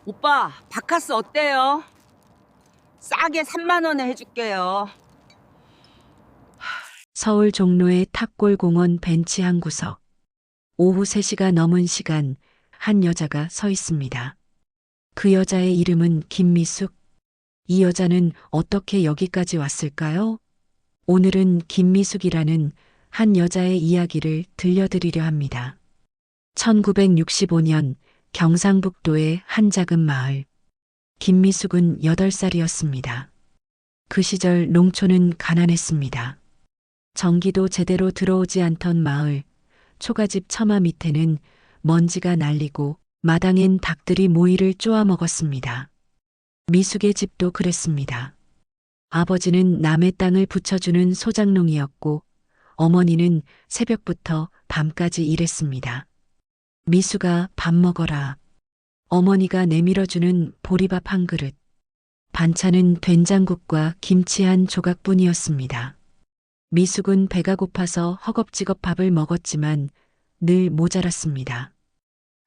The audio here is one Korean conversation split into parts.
오빠, 바카스 어때요? 싸게 3만 원에 해줄게요. 서울 종로의 탑골공원 벤치 한 구석. 오후 3시가 넘은 시간 한 여자가 서 있습니다. 그 여자의 이름은 김미숙. 이 여자는 어떻게 여기까지 왔을까요? 오늘은 김미숙이라는 한 여자의 이야기를 들려드리려 합니다. 1965년 경상북도의 한 작은 마을. 김미숙은 8살이었습니다. 그 시절 농촌은 가난했습니다. 전기도 제대로 들어오지 않던 마을, 초가집 처마 밑에는 먼지가 날리고 마당엔 닭들이 모이를 쪼아 먹었습니다. 미숙의 집도 그랬습니다. 아버지는 남의 땅을 붙여주는 소장농이었고 어머니는 새벽부터 밤까지 일했습니다. 미숙아, 밥 먹어라. 어머니가 내밀어주는 보리밥 한 그릇. 반찬은 된장국과 김치 한 조각뿐이었습니다. 미숙은 배가 고파서 허겁지겁 밥을 먹었지만 늘 모자랐습니다.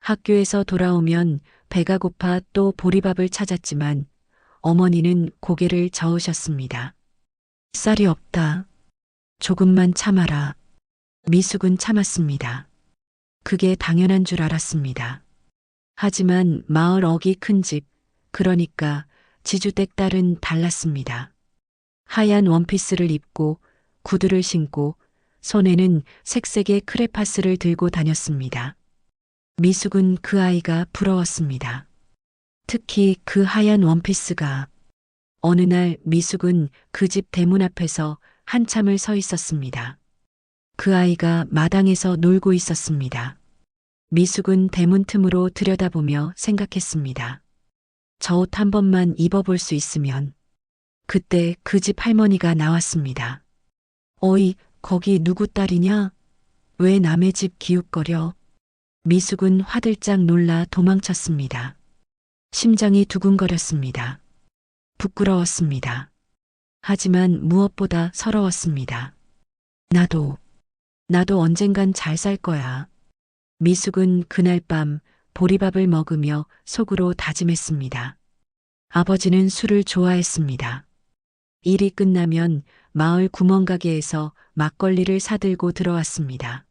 학교에서 돌아오면 배가 고파 또 보리밥을 찾았지만 어머니는 고개를 저으셨습니다. 쌀이 없다. 조금만 참아라. 미숙은 참았습니다. 그게 당연한 줄 알았습니다. 하지만 마을 어기 큰 집, 그러니까 지주댁 딸은 달랐습니다. 하얀 원피스를 입고 구두를 신고 손에는 색색의 크레파스를 들고 다녔습니다. 미숙은 그 아이가 부러웠습니다. 특히 그 하얀 원피스가. 어느 날 미숙은 그 집 대문 앞에서 한참을 서 있었습니다. 그 아이가 마당에서 놀고 있었습니다. 미숙은 대문 틈으로 들여다보며 생각했습니다. 저 옷 한 번만 입어볼 수 있으면. 그때 그 집 할머니가 나왔습니다. 어이, 거기 누구 딸이냐? 왜 남의 집 기웃거려? 미숙은 화들짝 놀라 도망쳤습니다. 심장이 두근거렸습니다. 부끄러웠습니다. 하지만 무엇보다 서러웠습니다. 나도 언젠간 잘 살 거야. 미숙은 그날 밤 보리밥을 먹으며 속으로 다짐했습니다. 아버지는 술을 좋아했습니다. 일이 끝나면 마을 구멍가게에서 막걸리를 사들고 들어왔습니다.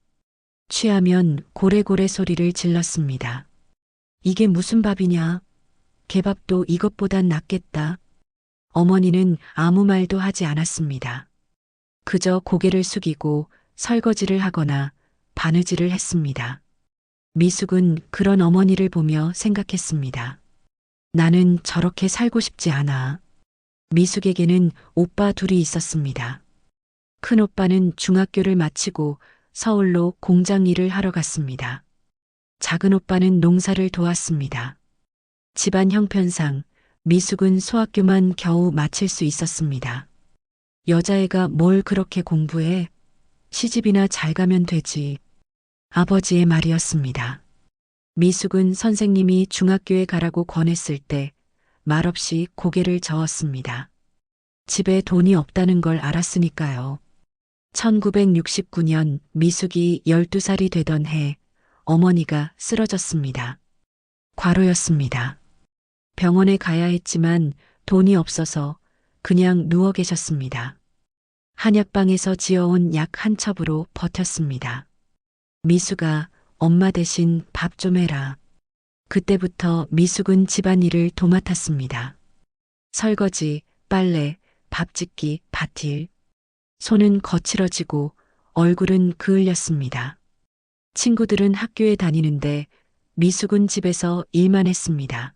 취하면 고래고래 소리를 질렀습니다. 이게 무슨 밥이냐? 개밥도 이것보단 낫겠다. 어머니는 아무 말도 하지 않았습니다. 그저 고개를 숙이고 설거지를 하거나 바느질을 했습니다. 미숙은 그런 어머니를 보며 생각했습니다. 나는 저렇게 살고 싶지 않아. 미숙에게는 오빠 둘이 있었습니다. 큰 오빠는 중학교를 마치고 서울로 공장 일을 하러 갔습니다. 작은 오빠는 농사를 도왔습니다. 집안 형편상 미숙은 소학교만 겨우 마칠 수 있었습니다. 여자애가 뭘 그렇게 공부해? 시집이나 잘 가면 되지. 아버지의 말이었습니다. 미숙은 선생님이 중학교에 가라고 권했을 때 말없이 고개를 저었습니다. 집에 돈이 없다는 걸 알았으니까요. 1969년 미숙이 12살이 되던 해 어머니가 쓰러졌습니다. 과로였습니다. 병원에 가야 했지만 돈이 없어서 그냥 누워 계셨습니다. 한약방에서 지어온 약 한 첩으로 버텼습니다. 미숙아, 엄마 대신 밥 좀 해라. 그때부터 미숙은 집안일을 도맡았습니다. 설거지, 빨래, 밥 짓기, 밭일. 손은 거칠어지고 얼굴은 그을렸습니다. 친구들은 학교에 다니는데 미숙은 집에서 일만 했습니다.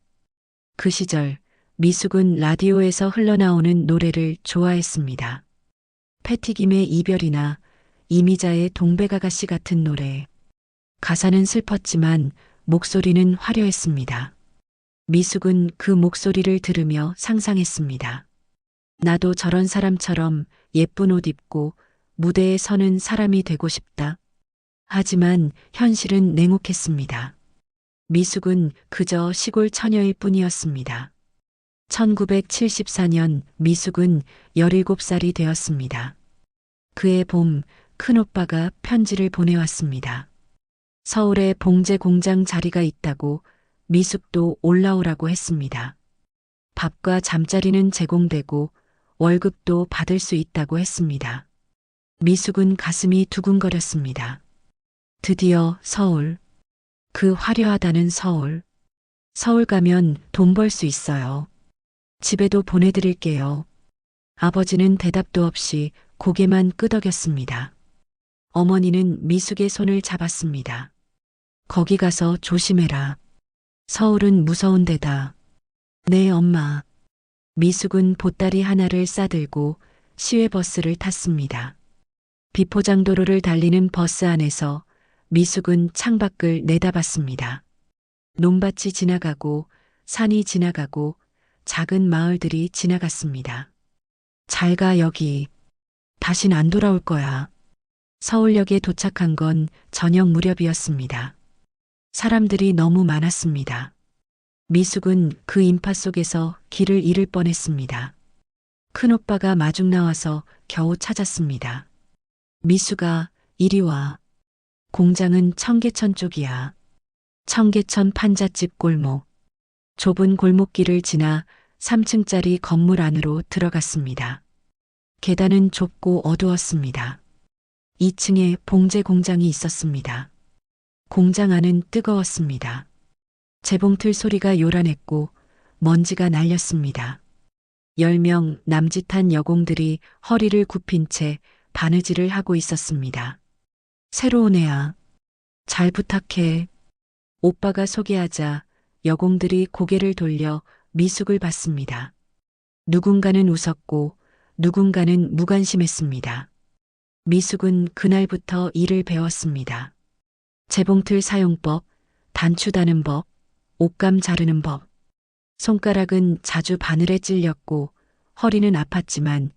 그 시절 미숙은 라디오에서 흘러나오는 노래를 좋아했습니다. 패티김의 이별이나 이미자의 동백아가씨 같은 노래. 가사는 슬펐지만 목소리는 화려했습니다. 미숙은 그 목소리를 들으며 상상했습니다. 나도 저런 사람처럼 예쁜 옷 입고 무대에 서는 사람이 되고 싶다. 하지만 현실은 냉혹했습니다. 미숙은 그저 시골 처녀일 뿐이었습니다. 1974년 미숙은 17살이 되었습니다. 그해 봄 큰오빠가 편지를 보내왔습니다. 서울에 봉제 공장 자리가 있다고 미숙도 올라오라고 했습니다. 밥과 잠자리는 제공되고 월급도 받을 수 있다고 했습니다. 미숙은 가슴이 두근거렸습니다. 드디어 서울. 그 화려하다는 서울. 서울 가면 돈 벌 수 있어요. 집에도 보내드릴게요. 아버지는 대답도 없이 고개만 끄덕였습니다. 어머니는 미숙의 손을 잡았습니다. 거기 가서 조심해라. 서울은 무서운 데다. 네, 엄마. 미숙은 보따리 하나를 싸들고 시외버스를 탔습니다. 비포장도로를 달리는 버스 안에서 미숙은 창밖을 내다봤습니다. 논밭이 지나가고 산이 지나가고 작은 마을들이 지나갔습니다. 잘 가 여기. 다신 안 돌아올 거야. 서울역에 도착한 건 저녁 무렵이었습니다. 사람들이 너무 많았습니다. 미숙은 그 인파 속에서 길을 잃을 뻔했습니다. 큰오빠가 마중 나와서 겨우 찾았습니다. 미숙아, 이리 와. 공장은 청계천 쪽이야. 청계천 판잣집 골목. 좁은 골목길을 지나 3층짜리 건물 안으로 들어갔습니다. 계단은 좁고 어두웠습니다. 2층에 봉제 공장이 있었습니다. 공장 안은 뜨거웠습니다. 재봉틀 소리가 요란했고 먼지가 날렸습니다. 10명 남짓한 여공들이 허리를 굽힌 채 바느질을 하고 있었습니다. 새로운 애야. 잘 부탁해. 오빠가 소개하자 여공들이 고개를 돌려 미숙을 봤습니다. 누군가는 웃었고 누군가는 무관심했습니다. 미숙은 그날부터 일을 배웠습니다. 재봉틀 사용법, 단추 다는 법, 옷감 자르는 법. 손가락은 자주 바늘에 찔렸고 허리는 아팠지만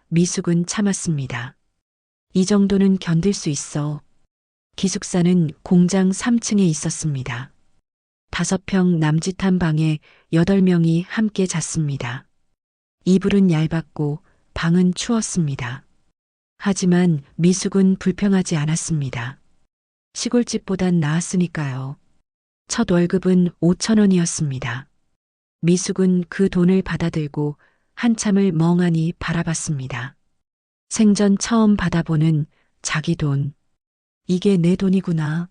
미숙은 참았습니다. 이 정도는 견딜 수 있어. 기숙사는 공장 3층에 있었습니다. 5평 남짓한 방에 8명이 함께 잤습니다. 이불은 얇았고 방은 추웠습니다. 하지만 미숙은 불평하지 않았습니다. 시골집보단 나았으니까요. 첫 월급은 5,000원이었습니다. 미숙은 그 돈을 받아들고 한참을 멍하니 바라봤습니다. 생전 처음 받아보는 자기 돈. 이게 내 돈이구나.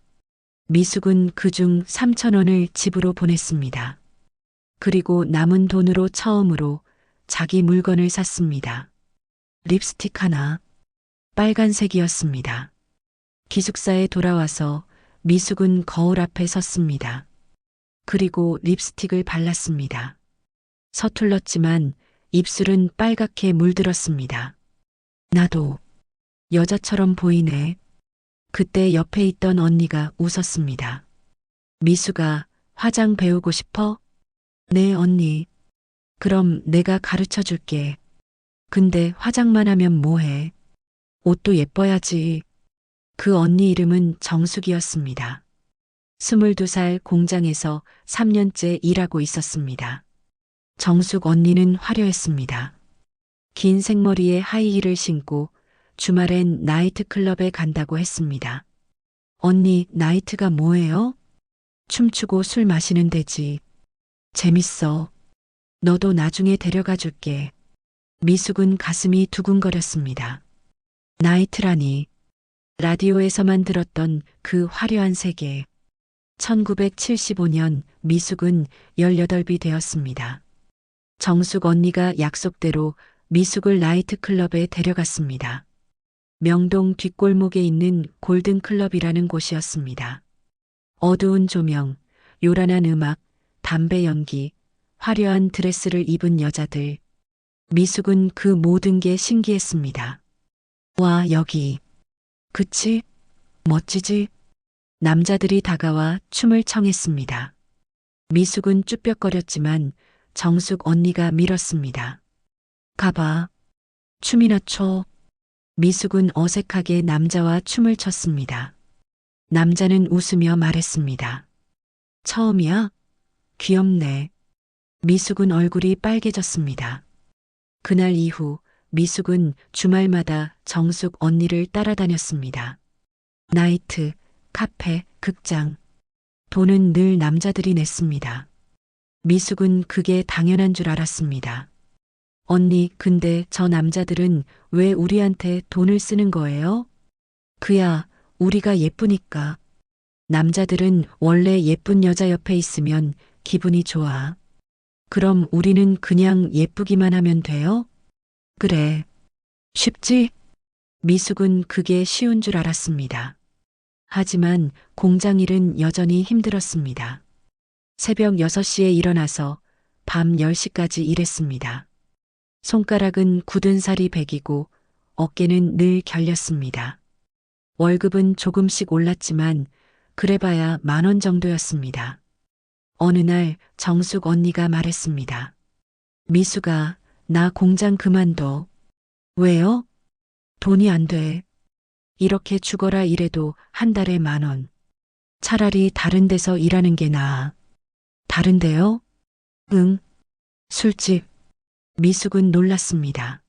미숙은 그중 3,000원을 집으로 보냈습니다. 그리고 남은 돈으로 처음으로 자기 물건을 샀습니다. 립스틱 하나. 빨간색이었습니다. 기숙사에 돌아와서 미숙은 거울 앞에 섰습니다. 그리고 립스틱을 발랐습니다. 서툴렀지만 입술은 빨갛게 물들었습니다. 나도 여자처럼 보이네. 그때 옆에 있던 언니가 웃었습니다. 미숙아, 화장 배우고 싶어? 네, 언니. 그럼 내가 가르쳐 줄게. 근데 화장만 하면 뭐해? 옷도 예뻐야지. 그 언니 이름은 정숙이었습니다. 22살 공장에서 3년째 일하고 있었습니다. 정숙 언니는 화려했습니다. 긴 생머리에 하이힐을 신고 주말엔 나이트클럽에 간다고 했습니다. 언니, 나이트가 뭐예요? 춤추고 술 마시는 데지. 재밌어. 너도 나중에 데려가 줄게. 미숙은 가슴이 두근거렸습니다. 나이트라니. 라디오에서만 들었던 그 화려한 세계. 1975년 미숙은 18이 되었습니다. 정숙 언니가 약속대로 미숙을 나이트클럽에 데려갔습니다. 명동 뒷골목에 있는 골든클럽이라는 곳이었습니다. 어두운 조명, 요란한 음악, 담배 연기, 화려한 드레스를 입은 여자들. 미숙은 그 모든 게 신기했습니다. 와, 여기. 그치? 멋지지? 남자들이 다가와 춤을 청했습니다. 미숙은 쭈뼛거렸지만 정숙 언니가 밀었습니다. 가봐. 춤이나 춰. 미숙은 어색하게 남자와 춤을 췄습니다. 남자는 웃으며 말했습니다. 처음이야? 귀엽네. 미숙은 얼굴이 빨개졌습니다. 그날 이후 미숙은 주말마다 정숙 언니를 따라다녔습니다. 나이트, 카페, 극장. 돈은 늘 남자들이 냈습니다. 미숙은 그게 당연한 줄 알았습니다. 언니, 근데 저 남자들은 왜 우리한테 돈을 쓰는 거예요? 그야, 우리가 예쁘니까. 남자들은 원래 예쁜 여자 옆에 있으면 기분이 좋아. 그럼 우리는 그냥 예쁘기만 하면 돼요? 그래. 쉽지? 미숙은 그게 쉬운 줄 알았습니다. 하지만 공장 일은 여전히 힘들었습니다. 새벽 6시에 일어나서 밤 10시까지 일했습니다. 손가락은 굳은 살이 배기고 어깨는 늘 결렸습니다. 월급은 조금씩 올랐지만 그래봐야 10,000원 정도였습니다. 어느 날 정숙 언니가 말했습니다. 미숙아, 나 공장 그만둬. 왜요? 돈이 안 돼. 이렇게 죽어라 일해도 한 달에 10,000원. 차라리 다른 데서 일하는 게 나아. 다른 데요? 응. 술집. 미숙은 놀랐습니다.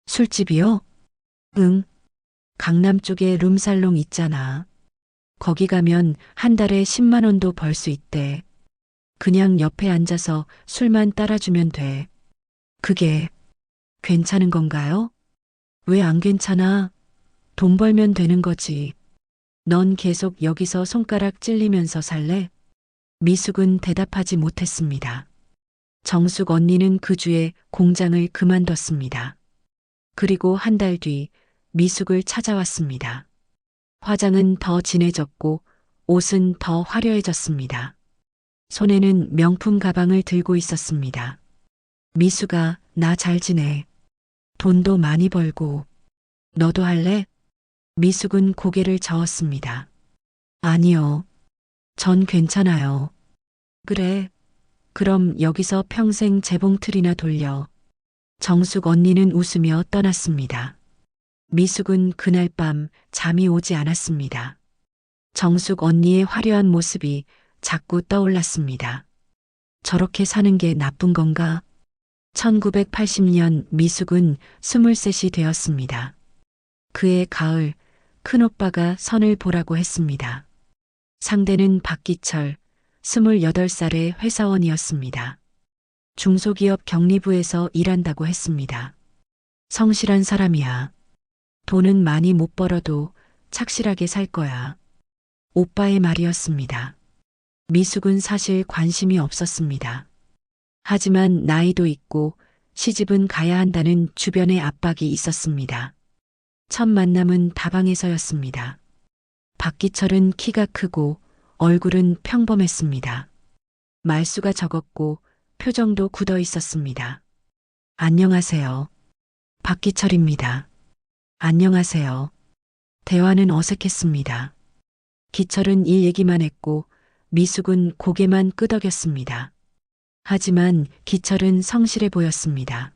술집이요? 응. 강남 쪽에 룸살롱 있잖아. 거기 가면 한 달에 10만 원도 벌 수 있대. 그냥 옆에 앉아서 술만 따라주면 돼. 그게 괜찮은 건가요? 왜 안 괜찮아? 돈 벌면 되는 거지. 넌 계속 여기서 손가락 찔리면서 살래? 미숙은 대답하지 못했습니다. 정숙 언니는 그 주에 공장을 그만뒀습니다. 그리고 한 달 뒤 미숙을 찾아왔습니다. 화장은 더 진해졌고 옷은 더 화려해졌습니다. 손에는 명품 가방을 들고 있었습니다. 미숙아, 나 잘 지내. 돈도 많이 벌고. 너도 할래? 미숙은 고개를 저었습니다. 아니요. 전 괜찮아요. 그래. 그럼 여기서 평생 재봉틀이나 돌려. 정숙 언니는 웃으며 떠났습니다. 미숙은 그날 밤 잠이 오지 않았습니다. 정숙 언니의 화려한 모습이 자꾸 떠올랐습니다. 저렇게 사는 게 나쁜 건가? 1980년 미숙은 23이 되었습니다. 그해 가을, 큰오빠가 선을 보라고 했습니다. 상대는 박기철, 28살의 회사원이었습니다. 중소기업 경리부에서 일한다고 했습니다. 성실한 사람이야. 돈은 많이 못 벌어도 착실하게 살 거야. 오빠의 말이었습니다. 미숙은 사실 관심이 없었습니다. 하지만 나이도 있고 시집은 가야 한다는 주변의 압박이 있었습니다. 첫 만남은 다방에서였습니다. 박기철은 키가 크고 얼굴은 평범했습니다. 말수가 적었고 표정도 굳어 있었습니다. 안녕하세요. 박기철입니다. 안녕하세요. 대화는 어색했습니다. 기철은 일 얘기만 했고 미숙은 고개만 끄덕였습니다. 하지만 기철은 성실해 보였습니다.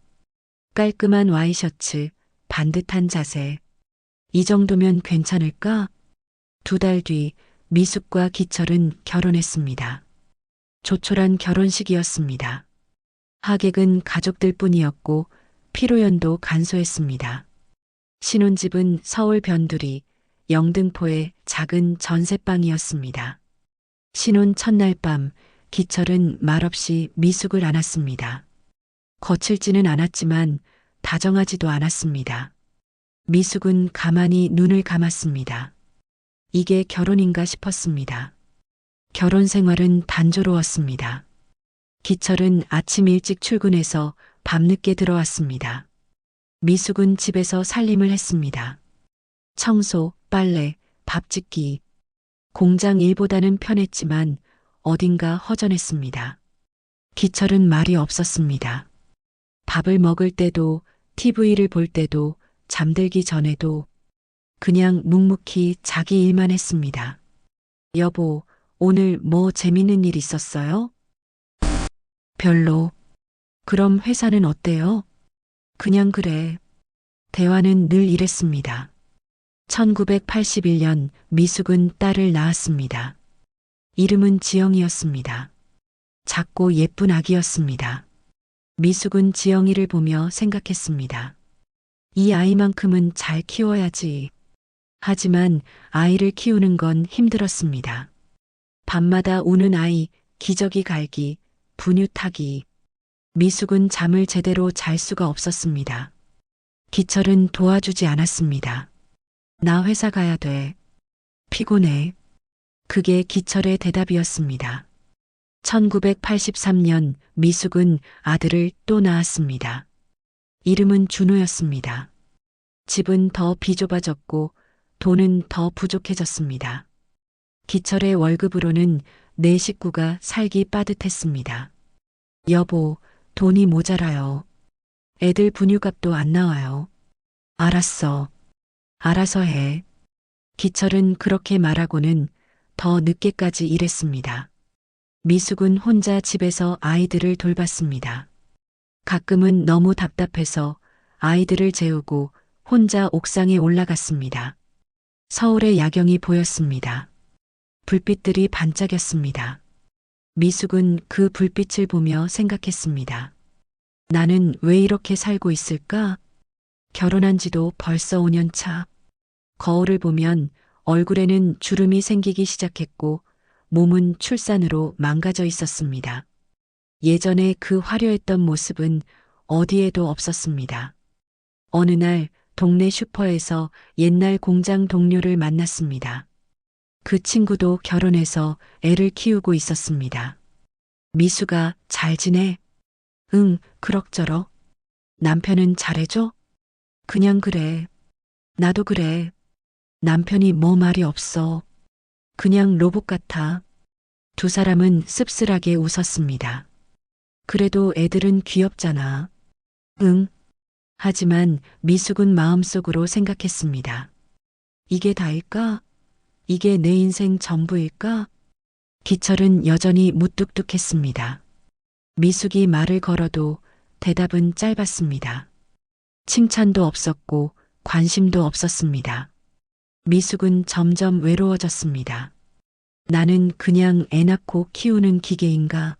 깔끔한 와이셔츠, 반듯한 자세. 이 정도면 괜찮을까? 2달 뒤 미숙과 기철은 결혼했습니다. 조촐한 결혼식이었습니다. 하객은 가족들 뿐이었고 피로연도 간소했습니다. 신혼집은 서울 변두리, 영등포의 작은 전셋방이었습니다. 신혼 첫날 밤 기철은 말없이 미숙을 안았습니다. 거칠지는 않았지만 다정하지도 않았습니다. 미숙은 가만히 눈을 감았습니다. 이게 결혼인가 싶었습니다. 결혼 생활은 단조로웠습니다. 기철은 아침 일찍 출근해서 밤늦게 들어왔습니다. 미숙은 집에서 살림을 했습니다. 청소, 빨래, 밥 짓기. 공장 일보다는 편했지만 어딘가 허전했습니다. 기철은 말이 없었습니다. 밥을 먹을 때도, TV를 볼 때도, 잠들기 전에도 그냥 묵묵히 자기 일만 했습니다. 여보, 오늘 뭐 재밌는 일 있었어요? 별로. 그럼 회사는 어때요? 그냥 그래. 대화는 늘 이랬습니다. 1981년 미숙은 딸을 낳았습니다. 이름은 지영이었습니다. 작고 예쁜 아기였습니다. 미숙은 지영이를 보며 생각했습니다. 이 아이만큼은 잘 키워야지. 하지만 아이를 키우는 건 힘들었습니다. 밤마다 우는 아이, 기저귀 갈기, 분유 타기. 미숙은 잠을 제대로 잘 수가 없었습니다. 기철은 도와주지 않았습니다. 나 회사 가야 돼. 피곤해. 그게 기철의 대답이었습니다. 1983년 미숙은 아들을 또 낳았습니다. 이름은 준호였습니다. 집은 더 비좁아졌고 돈은 더 부족해졌습니다. 기철의 월급으로는 네 식구가 살기 빠듯했습니다. 여보, 돈이 모자라요. 애들 분유값도 안 나와요. 알았어. 알아서 해. 기철은 그렇게 말하고는 더 늦게까지 일했습니다. 미숙은 혼자 집에서 아이들을 돌봤습니다. 가끔은 너무 답답해서 아이들을 재우고 혼자 옥상에 올라갔습니다. 서울의 야경이 보였습니다. 불빛들이 반짝였습니다. 미숙은 그 불빛을 보며 생각했습니다. 나는 왜 이렇게 살고 있을까? 결혼한 지도 벌써 5년 차. 거울을 보면 얼굴에는 주름이 생기기 시작했고 몸은 출산으로 망가져 있었습니다. 예전에 그 화려했던 모습은 어디에도 없었습니다. 어느 날 동네 슈퍼에서 옛날 공장 동료를 만났습니다. 그 친구도 결혼해서 애를 키우고 있었습니다. 미수가 잘 지내? 응, 그럭저럭. 남편은 잘해줘? 그냥 그래. 나도 그래. 남편이 뭐 말이 없어. 그냥 로봇 같아. 두 사람은 씁쓸하게 웃었습니다. 그래도 애들은 귀엽잖아. 응. 하지만 미숙은 마음속으로 생각했습니다. 이게 다일까? 이게 내 인생 전부일까? 기철은 여전히 무뚝뚝했습니다. 미숙이 말을 걸어도 대답은 짧았습니다. 칭찬도 없었고 관심도 없었습니다. 미숙은 점점 외로워졌습니다. 나는 그냥 애 낳고 키우는 기계인가?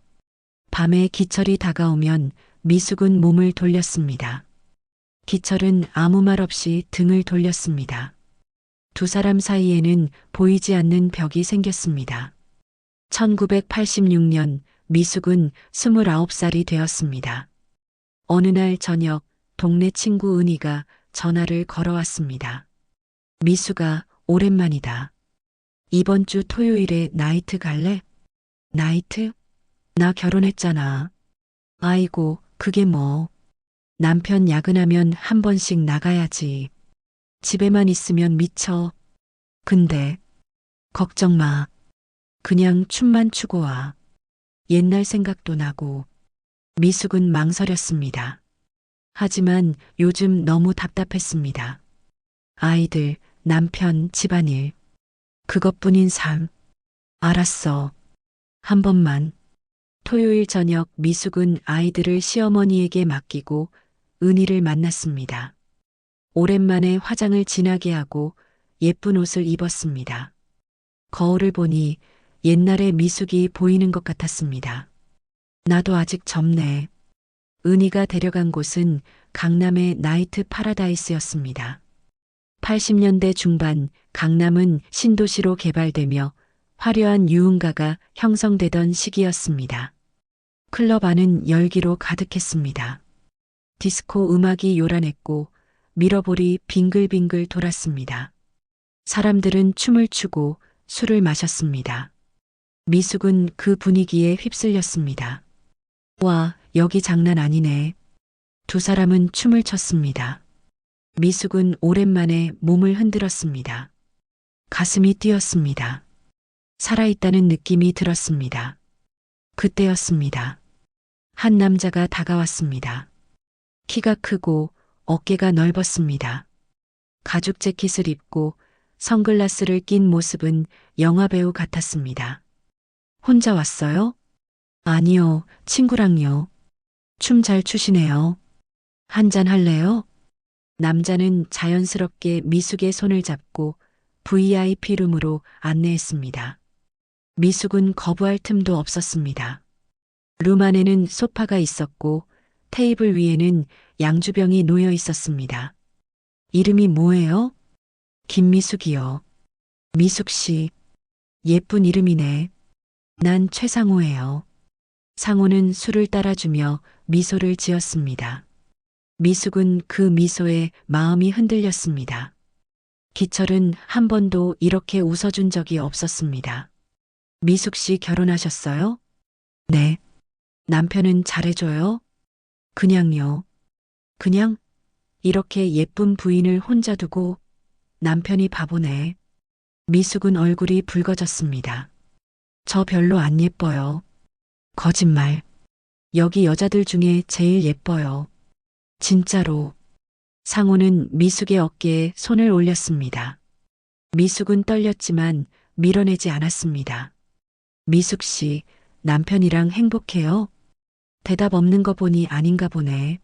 밤에 기철이 다가오면 미숙은 몸을 돌렸습니다. 기철은 아무 말 없이 등을 돌렸습니다. 두 사람 사이에는 보이지 않는 벽이 생겼습니다. 1986년 미숙은 29살이 되었습니다. 어느 날 저녁 동네 친구 은희가 전화를 걸어왔습니다. 미숙아, 오랜만이다. 이번 주 토요일에 나이트 갈래? 나이트? 나 결혼했잖아. 아이고, 그게 뭐. 남편 야근하면 한 번씩 나가야지. 집에만 있으면 미쳐. 근데, 걱정 마. 그냥 춤만 추고 와. 옛날 생각도 나고. 미숙은 망설였습니다. 하지만 요즘 너무 답답했습니다. 아이들, 남편, 집안일. 그것뿐인 삶. 알았어. 한 번만. 토요일 저녁 미숙은 아이들을 시어머니에게 맡기고 은희를 만났습니다. 오랜만에 화장을 진하게 하고 예쁜 옷을 입었습니다. 거울을 보니 옛날의 미숙이 보이는 것 같았습니다. 나도 아직 젊네. 은희가 데려간 곳은 강남의 나이트 파라다이스였습니다. 80년대 중반 강남은 신도시로 개발되며 화려한 유흥가가 형성되던 시기였습니다. 클럽 안은 열기로 가득했습니다. 디스코 음악이 요란했고 미러볼이 빙글빙글 돌았습니다. 사람들은 춤을 추고 술을 마셨습니다. 미숙은 그 분위기에 휩쓸렸습니다. 와, 여기 장난 아니네. 두 사람은 춤을 췄습니다. 미숙은 오랜만에 몸을 흔들었습니다. 가슴이 뛰었습니다. 살아있다는 느낌이 들었습니다. 그때였습니다. 한 남자가 다가왔습니다. 키가 크고 어깨가 넓었습니다. 가죽 재킷을 입고 선글라스를 낀 모습은 영화배우 같았습니다. 혼자 왔어요? 아니요, 친구랑요. 춤 잘 추시네요. 한잔 할래요? 남자는 자연스럽게 미숙의 손을 잡고 VIP 룸으로 안내했습니다. 미숙은 거부할 틈도 없었습니다. 룸 안에는 소파가 있었고 테이블 위에는 양주병이 놓여 있었습니다. 이름이 뭐예요? 김미숙이요. 미숙 씨. 예쁜 이름이네. 난 최상호예요. 상호는 술을 따라주며 미소를 지었습니다. 미숙은 그 미소에 마음이 흔들렸습니다. 기철은 한 번도 이렇게 웃어준 적이 없었습니다. 미숙 씨 결혼하셨어요? 네. 남편은 잘해줘요? 그냥요. 그냥 이렇게 예쁜 부인을 혼자 두고 남편이 바보네. 미숙은 얼굴이 붉어졌습니다. 저 별로 안 예뻐요. 거짓말. 여기 여자들 중에 제일 예뻐요. 진짜로. 상호는 미숙의 어깨에 손을 올렸습니다. 미숙은 떨렸지만 밀어내지 않았습니다. 미숙 씨, 남편이랑 행복해요? 대답 없는 거 보니 아닌가 보네.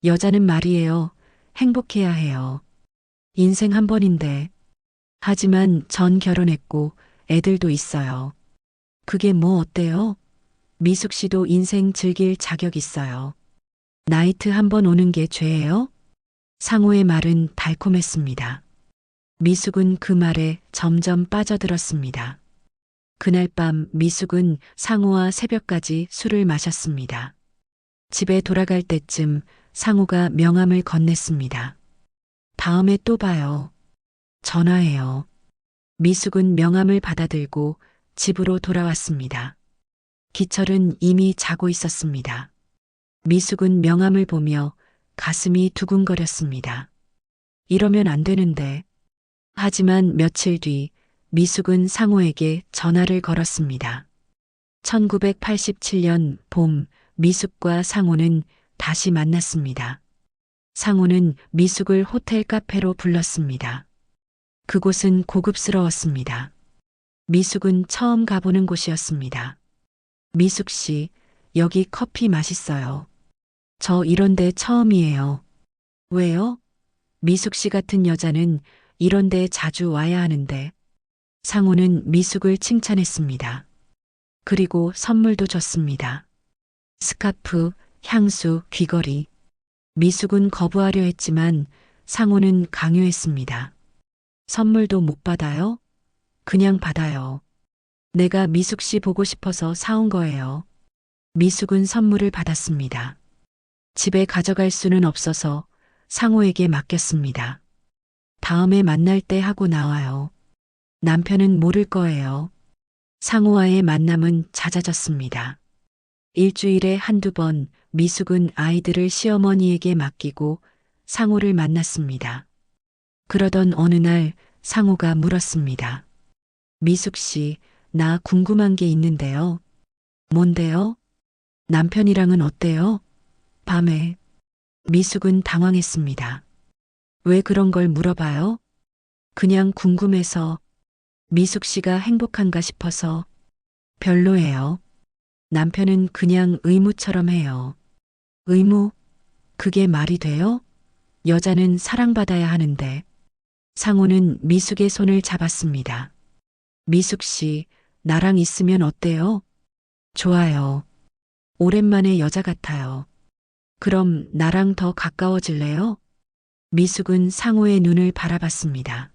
여자는 말이에요. 행복해야 해요. 인생 한 번인데. 하지만 전 결혼했고 애들도 있어요. 그게 뭐 어때요? 미숙 씨도 인생 즐길 자격 있어요. 나이트 한 번 오는 게 죄예요? 상호의 말은 달콤했습니다. 미숙은 그 말에 점점 빠져들었습니다. 그날 밤 미숙은 상호와 새벽까지 술을 마셨습니다. 집에 돌아갈 때쯤 상호가 명함을 건넸습니다. 다음에 또 봐요. 전화해요. 미숙은 명함을 받아들고 집으로 돌아왔습니다. 기철은 이미 자고 있었습니다. 미숙은 명함을 보며 가슴이 두근거렸습니다. 이러면 안 되는데. 하지만 며칠 뒤 미숙은 상호에게 전화를 걸었습니다. 1987년 봄 미숙과 상호는 다시 만났습니다. 상호는 미숙을 호텔 카페로 불렀습니다. 그곳은 고급스러웠습니다. 미숙은 처음 가보는 곳이었습니다. 미숙 씨, 여기 커피 맛있어요. 저 이런 데 처음이에요. 왜요? 미숙 씨 같은 여자는 이런 데 자주 와야 하는데. 상호는 미숙을 칭찬했습니다. 그리고 선물도 줬습니다. 스카프, 향수, 귀걸이. 미숙은 거부하려 했지만 상호는 강요했습니다. 선물도 못 받아요? 그냥 받아요. 내가 미숙 씨 보고 싶어서 사온 거예요. 미숙은 선물을 받았습니다. 집에 가져갈 수는 없어서 상호에게 맡겼습니다. 다음에 만날 때 하고 나와요. 남편은 모를 거예요. 상호와의 만남은 잦아졌습니다. 일주일에 한두 번 미숙은 아이들을 시어머니에게 맡기고 상호를 만났습니다. 그러던 어느 날 상호가 물었습니다. 미숙 씨, 나 궁금한 게 있는데요. 뭔데요? 남편이랑은 어때요? 밤에. 미숙은 당황했습니다. 왜 그런 걸 물어봐요? 그냥 궁금해서. 미숙 씨가 행복한가 싶어서. 별로예요. 남편은 그냥 의무처럼 해요. 의무? 그게 말이 돼요? 여자는 사랑받아야 하는데. 상호는 미숙의 손을 잡았습니다. 미숙 씨, 나랑 있으면 어때요? 좋아요. 오랜만에 여자 같아요. 그럼 나랑 더 가까워질래요? 미숙은 상호의 눈을 바라봤습니다.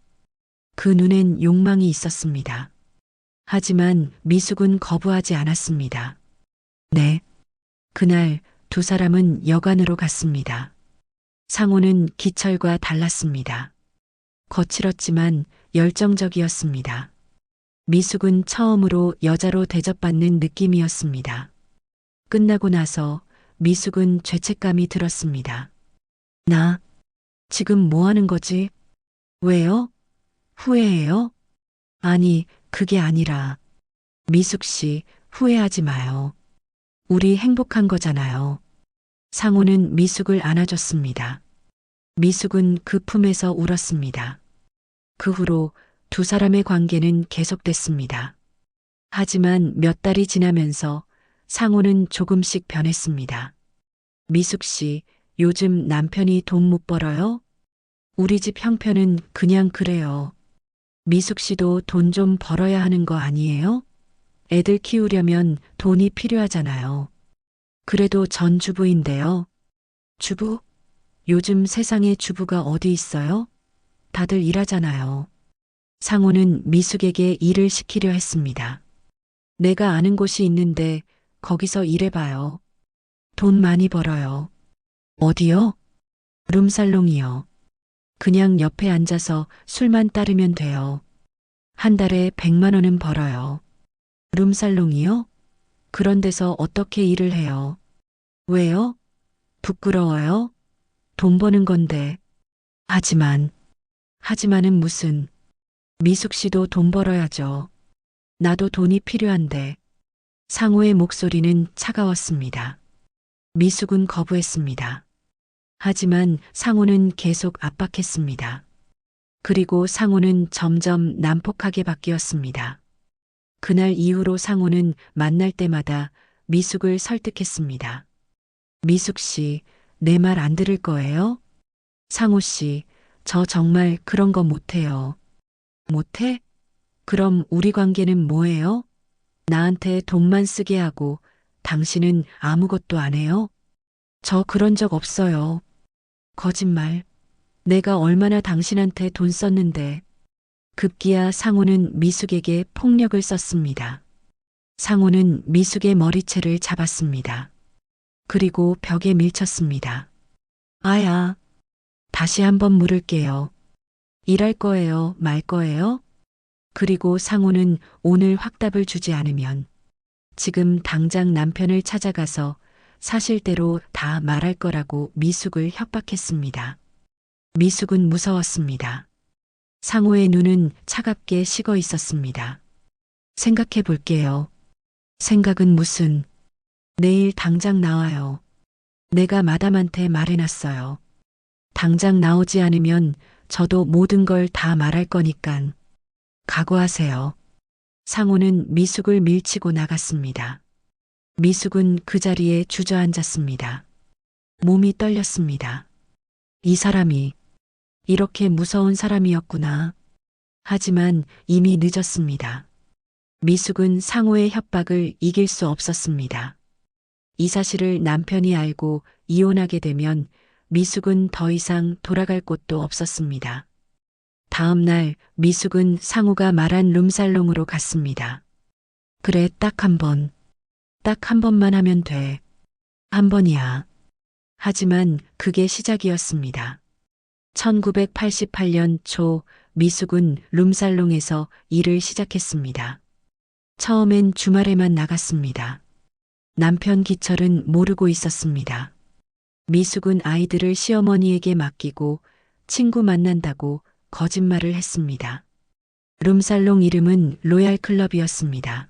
그 눈엔 욕망이 있었습니다. 하지만 미숙은 거부하지 않았습니다. 네. 그날 두 사람은 여관으로 갔습니다. 상호는 기철과 달랐습니다. 거칠었지만 열정적이었습니다. 미숙은 처음으로 여자로 대접받는 느낌이었습니다. 끝나고 나서 미숙은 죄책감이 들었습니다. 나 지금 뭐 하는 거지? 왜요? 후회해요? 아니, 그게 아니라. 미숙 씨, 후회하지 마요. 우리 행복한 거잖아요. 상호는 미숙을 안아줬습니다. 미숙은 그 품에서 울었습니다. 그 후로 두 사람의 관계는 계속됐습니다. 하지만 몇 달이 지나면서 상호는 조금씩 변했습니다. 미숙 씨, 요즘 남편이 돈 못 벌어요? 우리 집 형편은 그냥 그래요. 미숙 씨도 돈 좀 벌어야 하는 거 아니에요? 애들 키우려면 돈이 필요하잖아요. 그래도 전 주부인데요. 주부? 요즘 세상에 주부가 어디 있어요? 다들 일하잖아요. 상호는 미숙에게 일을 시키려 했습니다. 내가 아는 곳이 있는데 거기서 일해봐요. 돈 많이 벌어요. 어디요? 룸살롱이요. 그냥 옆에 앉아서 술만 따르면 돼요. 한 달에 100만 원은 벌어요. 룸살롱이요? 그런 데서 어떻게 일을 해요? 왜요? 부끄러워요? 돈 버는 건데. 하지만은 무슨. 미숙 씨도 돈 벌어야죠. 나도 돈이 필요한데. 상호의 목소리는 차가웠습니다. 미숙은 거부했습니다. 하지만 상호는 계속 압박했습니다. 그리고 상호는 점점 난폭하게 바뀌었습니다. 그날 이후로 상호는 만날 때마다 미숙을 설득했습니다. 미숙 씨, 내 말 안 들을 거예요? 상호 씨, 저 정말 그런 거 못해요. 못해? 그럼 우리 관계는 뭐예요? 나한테 돈만 쓰게 하고 당신은 아무것도 안 해요? 저 그런 적 없어요. 거짓말. 내가 얼마나 당신한테 돈 썼는데. 급기야 상호는 미숙에게 폭력을 썼습니다. 상호는 미숙의 머리채를 잡았습니다. 그리고 벽에 밀쳤습니다. 아야, 다시 한번 물을게요. 일할 거예요, 말 거예요? 그리고 상호는 오늘 확답을 주지 않으면 지금 당장 남편을 찾아가서 사실대로 다 말할 거라고 미숙을 협박했습니다. 미숙은 무서웠습니다. 상호의 눈은 차갑게 식어 있었습니다. 생각해 볼게요. 생각은 무슨. 내일 당장 나와요. 내가 마담한테 말해놨어요. 당장 나오지 않으면 저도 모든 걸 다 말할 거니깐. 각오하세요. 상호는 미숙을 밀치고 나갔습니다. 미숙은 그 자리에 주저앉았습니다. 몸이 떨렸습니다. 이 사람이 이렇게 무서운 사람이었구나. 하지만 이미 늦었습니다. 미숙은 상호의 협박을 이길 수 없었습니다. 이 사실을 남편이 알고 이혼하게 되면 미숙은 더 이상 돌아갈 곳도 없었습니다. 다음 날 미숙은 상호가 말한 룸살롱으로 갔습니다. 그래, 딱 한 번. 딱 한 번만 하면 돼. 한 번이야. 하지만 그게 시작이었습니다. 1988년 초 미숙은 룸살롱에서 일을 시작했습니다. 처음엔 주말에만 나갔습니다. 남편 기철은 모르고 있었습니다. 미숙은 아이들을 시어머니에게 맡기고 친구 만난다고 거짓말을 했습니다. 룸살롱 이름은 로얄클럽이었습니다.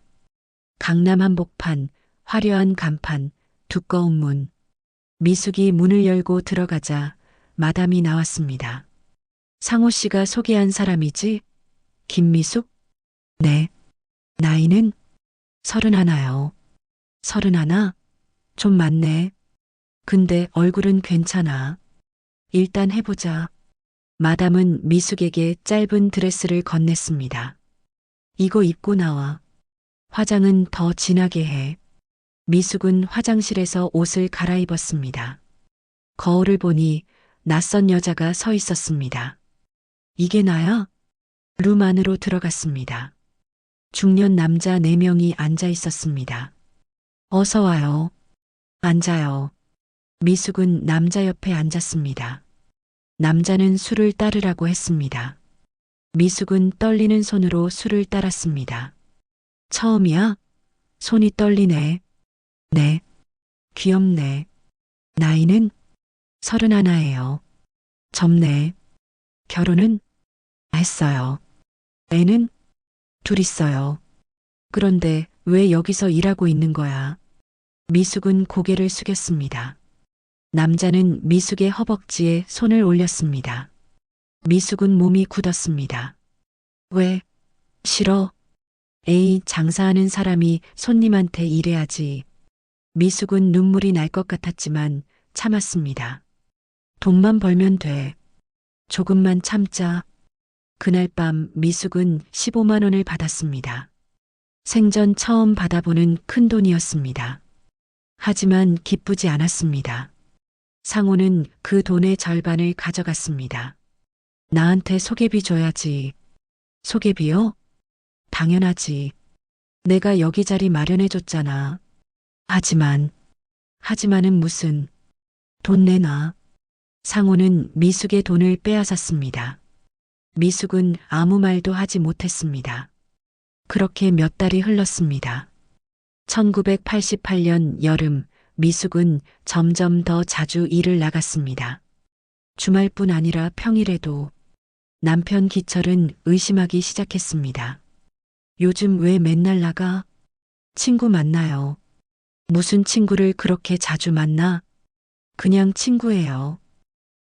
강남 한복판, 화려한 간판, 두꺼운 문. 미숙이 문을 열고 들어가자 마담이 나왔습니다. 상호 씨가 소개한 사람이지? 김미숙? 네. 나이는? 31요. 31? 좀 많네. 근데 얼굴은 괜찮아. 일단 해보자. 마담은 미숙에게 짧은 드레스를 건넸습니다. 이거 입고 나와. 화장은 더 진하게 해. 미숙은 화장실에서 옷을 갈아입었습니다. 거울을 보니 낯선 여자가 서 있었습니다. 이게 나야? 룸 안으로 들어갔습니다. 중년 남자 4명이 앉아 있었습니다. 어서 와요. 앉아요. 미숙은 남자 옆에 앉았습니다. 남자는 술을 따르라고 했습니다. 미숙은 떨리는 손으로 술을 따랐습니다. 처음이야? 손이 떨리네. 네. 귀엽네. 나이는? 31예요. 젊네. 결혼은? 했어요. 애는? 둘 있어요. 그런데 왜 여기서 일하고 있는 거야? 미숙은 고개를 숙였습니다. 남자는 미숙의 허벅지에 손을 올렸습니다. 미숙은 몸이 굳었습니다. 왜? 싫어? 에이, 장사하는 사람이 손님한테 일해야지. 미숙은 눈물이 날 것 같았지만 참았습니다. 돈만 벌면 돼. 조금만 참자. 그날 밤 미숙은 15만 원을 받았습니다. 생전 처음 받아보는 큰 돈이었습니다. 하지만 기쁘지 않았습니다. 상호는 그 돈의 절반을 가져갔습니다. 나한테 소개비 줘야지. 소개비요? 당연하지. 내가 여기 자리 마련해줬잖아. 하지만은 무슨, 돈 내놔. 상호는 미숙의 돈을 빼앗았습니다. 미숙은 아무 말도 하지 못했습니다. 그렇게 몇 달이 흘렀습니다. 1988년 여름, 미숙은 점점 더 자주 일을 나갔습니다. 주말뿐 아니라 평일에도 남편 기철은 의심하기 시작했습니다. 요즘 왜 맨날 나가? 친구 만나요. 무슨 친구를 그렇게 자주 만나? 그냥 친구예요.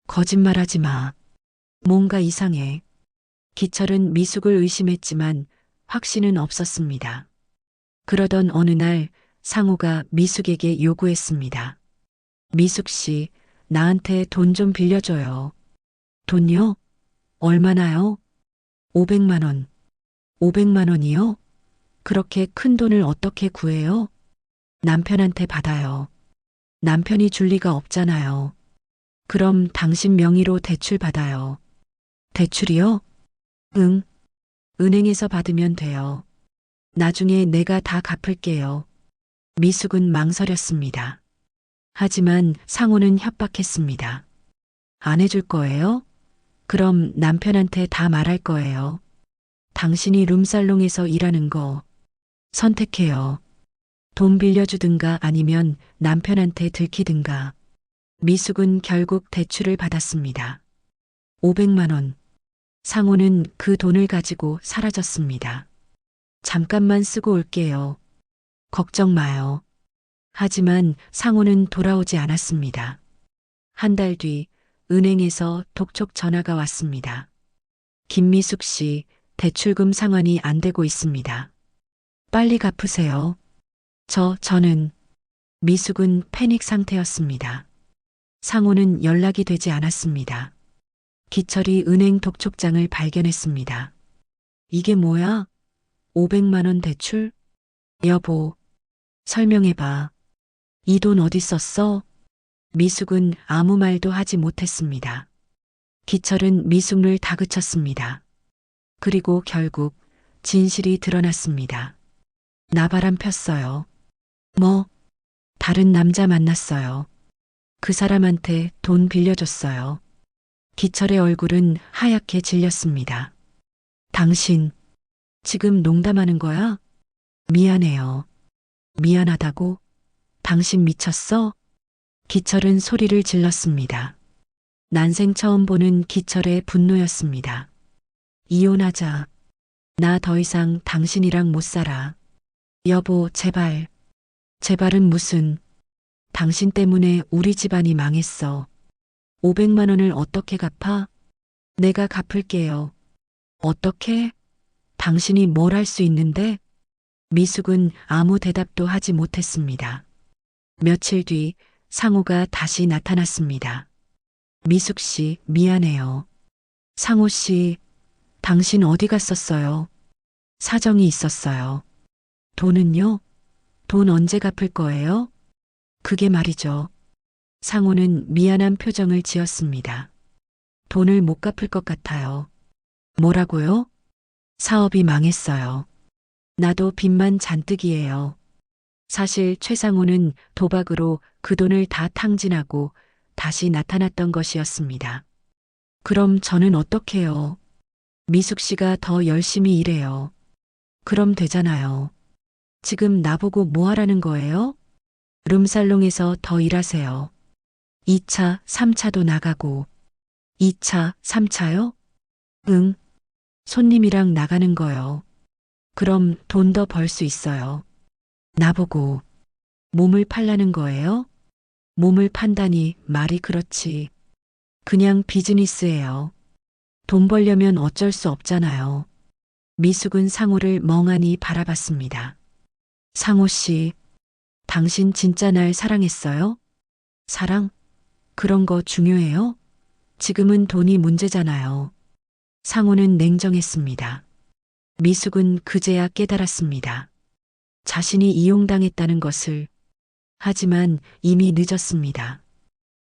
거짓말하지 마. 뭔가 이상해. 기철은 미숙을 의심했지만 확신은 없었습니다. 그러던 어느 날 상우가 미숙에게 요구했습니다. 미숙 씨, 나한테 돈 좀 빌려줘요. 돈요? 얼마나요? 500만 원. 500만 원이요? 그렇게 큰 돈을 어떻게 구해요? 남편한테 받아요. 남편이 줄 리가 없잖아요. 그럼 당신 명의로 대출 받아요. 대출이요? 응. 은행에서 받으면 돼요. 나중에 내가 다 갚을게요. 미숙은 망설였습니다. 하지만 상호는 협박했습니다. 안 해줄 거예요? 그럼 남편한테 다 말할 거예요. 당신이 룸살롱에서 일하는 거 선택해요. 돈 빌려주든가 아니면 남편한테 들키든가. 미숙은 결국 대출을 받았습니다. 500만 원. 상호는 그 돈을 가지고 사라졌습니다. 잠깐만 쓰고 올게요. 걱정 마요. 하지만 상호는 돌아오지 않았습니다. 한 달 뒤 은행에서 독촉 전화가 왔습니다. 김미숙 씨, 대출금 상환이 안 되고 있습니다. 빨리 갚으세요. 저는 미숙은 패닉 상태였습니다. 상호는 연락이 되지 않았습니다. 기철이 은행 독촉장을 발견했습니다. 이게 뭐야? 500만 원 대출? 여보, 설명해봐. 이 돈 어디 썼어? 미숙은 아무 말도 하지 못했습니다. 기철은 미숙을 다그쳤습니다. 그리고 결국 진실이 드러났습니다. 나 바람 폈어요. 뭐? 다른 남자 만났어요. 그 사람한테 돈 빌려줬어요. 기철의 얼굴은 하얗게 질렸습니다. 당신, 지금 농담하는 거야? 미안해요. 미안하다고? 당신 미쳤어? 기철은 소리를 질렀습니다. 난생 처음 보는 기철의 분노였습니다. 이혼하자. 나 더 이상 당신이랑 못 살아. 여보, 제발. 제발은 무슨. 당신 때문에 우리 집안이 망했어. 500만 원을 어떻게 갚아? 내가 갚을게요. 어떻게? 당신이 뭘 할 수 있는데? 미숙은 아무 대답도 하지 못했습니다. 며칠 뒤 상호가 다시 나타났습니다. 미숙 씨, 미안해요. 상호 씨, 당신 어디 갔었어요? 사정이 있었어요. 돈은요? 돈 언제 갚을 거예요? 그게 말이죠. 상호는 미안한 표정을 지었습니다. 돈을 못 갚을 것 같아요. 뭐라고요? 사업이 망했어요. 나도 빚만 잔뜩이에요. 사실 최상호는 도박으로 그 돈을 다 탕진하고 다시 나타났던 것이었습니다. 그럼 저는 어떡해요? 미숙 씨가 더 열심히 일해요. 그럼 되잖아요. 지금 나보고 뭐 하라는 거예요? 룸살롱에서 더 일하세요. 2차, 3차도 나가고. 2차, 3차요? 응. 손님이랑 나가는 거요. 그럼 돈 더 벌 수 있어요. 나보고 몸을 팔라는 거예요? 몸을 판다니 말이 그렇지. 그냥 비즈니스예요. 돈 벌려면 어쩔 수 없잖아요. 미숙은 상호를 멍하니 바라봤습니다. 상호 씨, 당신 진짜 날 사랑했어요? 사랑? 그런 거 중요해요? 지금은 돈이 문제잖아요. 상호는 냉정했습니다. 미숙은 그제야 깨달았습니다. 자신이 이용당했다는 것을. 하지만 이미 늦었습니다.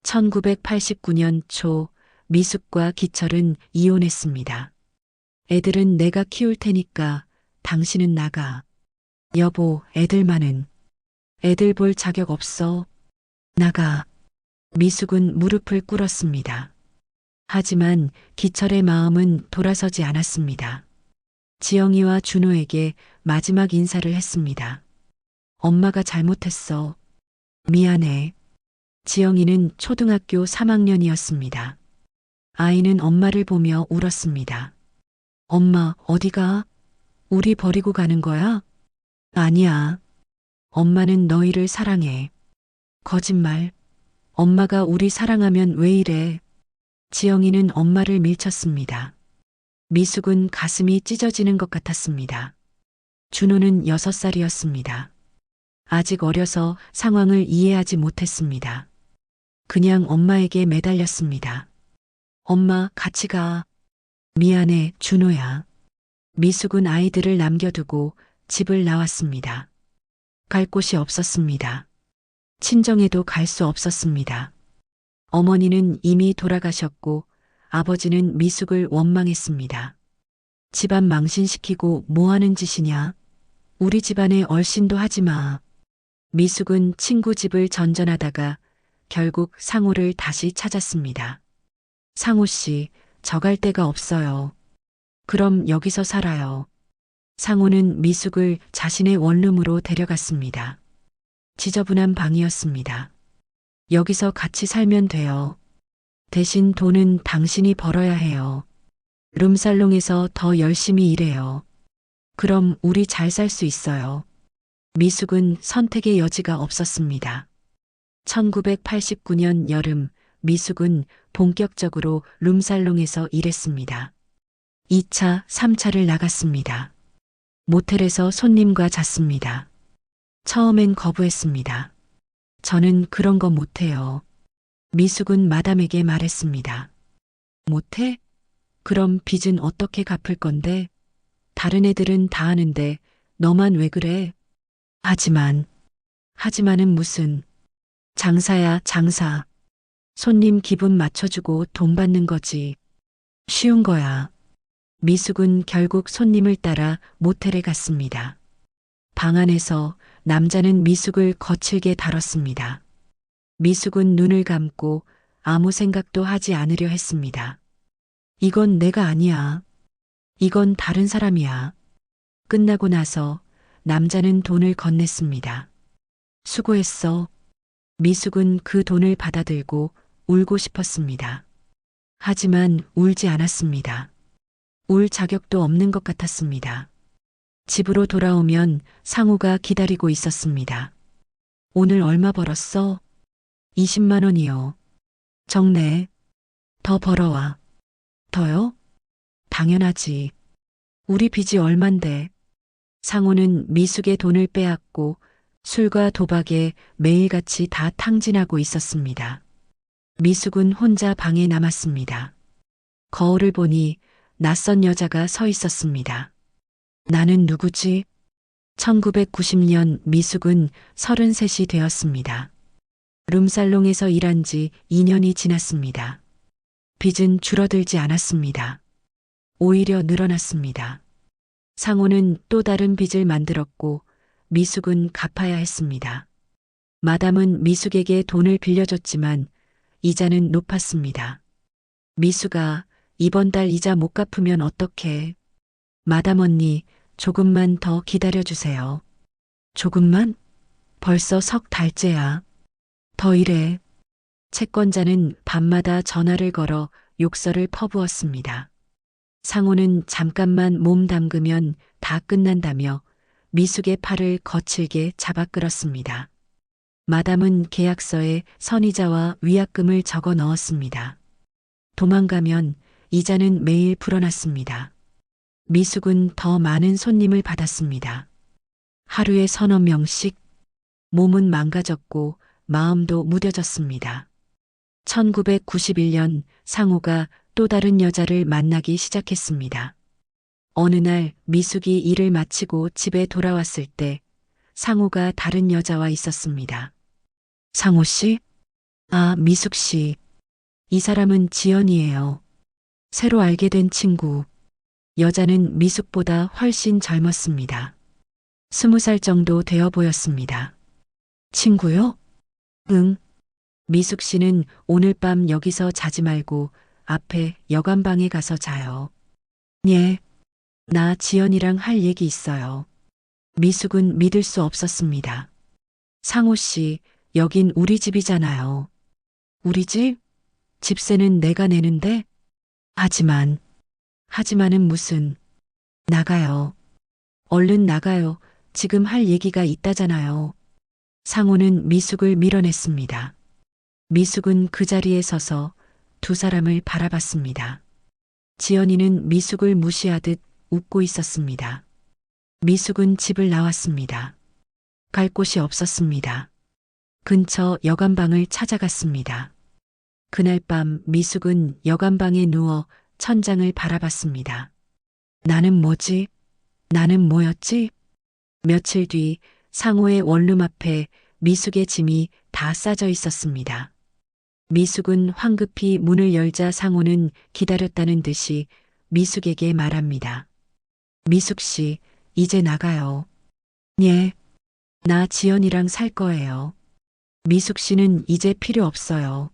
1989년 초 미숙과 기철은 이혼했습니다. 애들은 내가 키울 테니까 당신은 나가. 여보, 애들만은. 애들 볼 자격 없어. 나가. 미숙은 무릎을 꿇었습니다. 하지만 기철의 마음은 돌아서지 않았습니다. 지영이와 준호에게 마지막 인사를 했습니다. 엄마가 잘못했어. 미안해. 지영이는 초등학교 3학년이었습니다. 아이는 엄마를 보며 울었습니다. 엄마, 어디가? 우리 버리고 가는 거야? 아니야. 엄마는 너희를 사랑해. 거짓말. 엄마가 우리 사랑하면 왜 이래? 지영이는 엄마를 밀쳤습니다. 미숙은 가슴이 찢어지는 것 같았습니다. 준호는 6살이었습니다. 아직 어려서 상황을 이해하지 못했습니다. 그냥 엄마에게 매달렸습니다. 엄마, 같이 가. 미안해, 준호야. 미숙은 아이들을 남겨두고 집을 나왔습니다. 갈 곳이 없었습니다. 친정에도 갈 수 없었습니다. 어머니는 이미 돌아가셨고 아버지는 미숙을 원망했습니다. 집안 망신시키고 뭐 하는 짓이냐? 우리 집안에 얼씬도 하지 마. 미숙은 친구 집을 전전하다가 결국 상호를 다시 찾았습니다. 상호 씨, 저 갈 데가 없어요. 그럼 여기서 살아요. 상호는 미숙을 자신의 원룸으로 데려갔습니다. 지저분한 방이었습니다. 여기서 같이 살면 돼요. 대신 돈은 당신이 벌어야 해요. 룸살롱에서 더 열심히 일해요. 그럼 우리 잘 살 수 있어요. 미숙은 선택의 여지가 없었습니다. 1989년 여름, 미숙은 본격적으로 룸살롱에서 일했습니다. 2차, 3차를 나갔습니다. 모텔에서 손님과 잤습니다. 처음엔 거부했습니다. 저는 그런 거 못해요. 미숙은 마담에게 말했습니다. 못해? 그럼 빚은 어떻게 갚을 건데? 다른 애들은 다 하는데 너만 왜 그래? 하지만은 무슨. 장사야, 장사. 손님 기분 맞춰주고 돈 받는 거지. 쉬운 거야. 미숙은 결국 손님을 따라 모텔에 갔습니다. 방 안에서 남자는 미숙을 거칠게 다뤘습니다. 미숙은 눈을 감고 아무 생각도 하지 않으려 했습니다. 이건 내가 아니야. 이건 다른 사람이야. 끝나고 나서 남자는 돈을 건넸습니다. 수고했어. 미숙은 그 돈을 받아들고 울고 싶었습니다. 하지만 울지 않았습니다. 울 자격도 없는 것 같았습니다. 집으로 돌아오면 상우가 기다리고 있었습니다. 오늘 얼마 벌었어? 20만 원이요. 적네. 더 벌어와. 더요? 당연하지. 우리 빚이 얼만데. 상우는 미숙의 돈을 빼앗고 술과 도박에 매일같이 다 탕진하고 있었습니다. 미숙은 혼자 방에 남았습니다. 거울을 보니 낯선 여자가 서 있었습니다. 나는 누구지? 1990년 미숙은 33이 되었습니다. 룸살롱에서 일한 지 2년이 지났습니다. 빚은 줄어들지 않았습니다. 오히려 늘어났습니다. 상호는 또 다른 빚을 만들었고 미숙은 갚아야 했습니다. 마담은 미숙에게 돈을 빌려줬지만 이자는 높았습니다. 미숙아, 이번 달 이자 못 갚으면 어떡해? 마담 언니, 조금만 더 기다려주세요. 조금만? 벌써 석 달째야. 더 일해. 채권자는 밤마다 전화를 걸어 욕설을 퍼부었습니다. 상호는 잠깐만 몸 담그면 다 끝난다며 미숙의 팔을 거칠게 잡아 끌었습니다. 마담은 계약서에 선이자와 위약금을 적어 넣었습니다. 도망가면 이자는 매일 불어났습니다. 미숙은 더 많은 손님을 받았습니다. 하루에 서너 명씩. 몸은 망가졌고 마음도 무뎌졌습니다. 1991년 상호가 또 다른 여자를 만나기 시작했습니다. 어느 날 미숙이 일을 마치고 집에 돌아왔을 때 상호가 다른 여자와 있었습니다. 상호 씨? 아, 미숙 씨. 이 사람은 지연이에요. 새로 알게 된 친구. 여자는 미숙보다 훨씬 젊었습니다. 20살 정도 되어 보였습니다. 친구요? 응. 미숙 씨는 오늘 밤 여기서 자지 말고 앞에 여관방에 가서 자요. 예. 나 지연이랑 할 얘기 있어요. 미숙은 믿을 수 없었습니다. 상호 씨, 여긴 우리 집이잖아요. 우리 집? 집세는 내가 내는데? 하지만은 무슨, 나가요. 얼른 나가요. 지금 할 얘기가 있다잖아요. 상호는 미숙을 밀어냈습니다. 미숙은 그 자리에 서서 두 사람을 바라봤습니다. 지연이는 미숙을 무시하듯 웃고 있었습니다. 미숙은 집을 나왔습니다. 갈 곳이 없었습니다. 근처 여관방을 찾아갔습니다. 그날 밤 미숙은 여관방에 누워 천장을 바라봤습니다. 나는 뭐지? 나는 뭐였지? 며칠 뒤 상호의 원룸 앞에 미숙의 짐이 다 싸져 있었습니다. 미숙은 황급히 문을 열자 상호는 기다렸다는 듯이 미숙에게 말합니다. 미숙 씨, 이제 나가요. 예, 나 지연이랑 살 거예요. 미숙 씨는 이제 필요 없어요.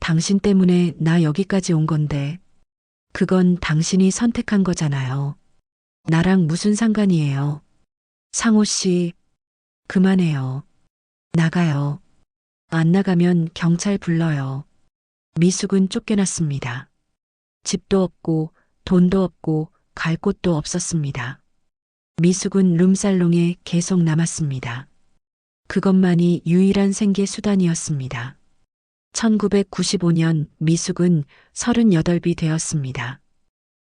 당신 때문에 나 여기까지 온 건데, 그건 당신이 선택한 거잖아요. 나랑 무슨 상관이에요. 상호 씨, 그만해요. 나가요. 안 나가면 경찰 불러요. 미숙은 쫓겨났습니다. 집도 없고 돈도 없고 갈 곳도 없었습니다. 미숙은 룸살롱에 계속 남았습니다. 그것만이 유일한 생계 수단이었습니다. 1995년 미숙은 38이 되었습니다.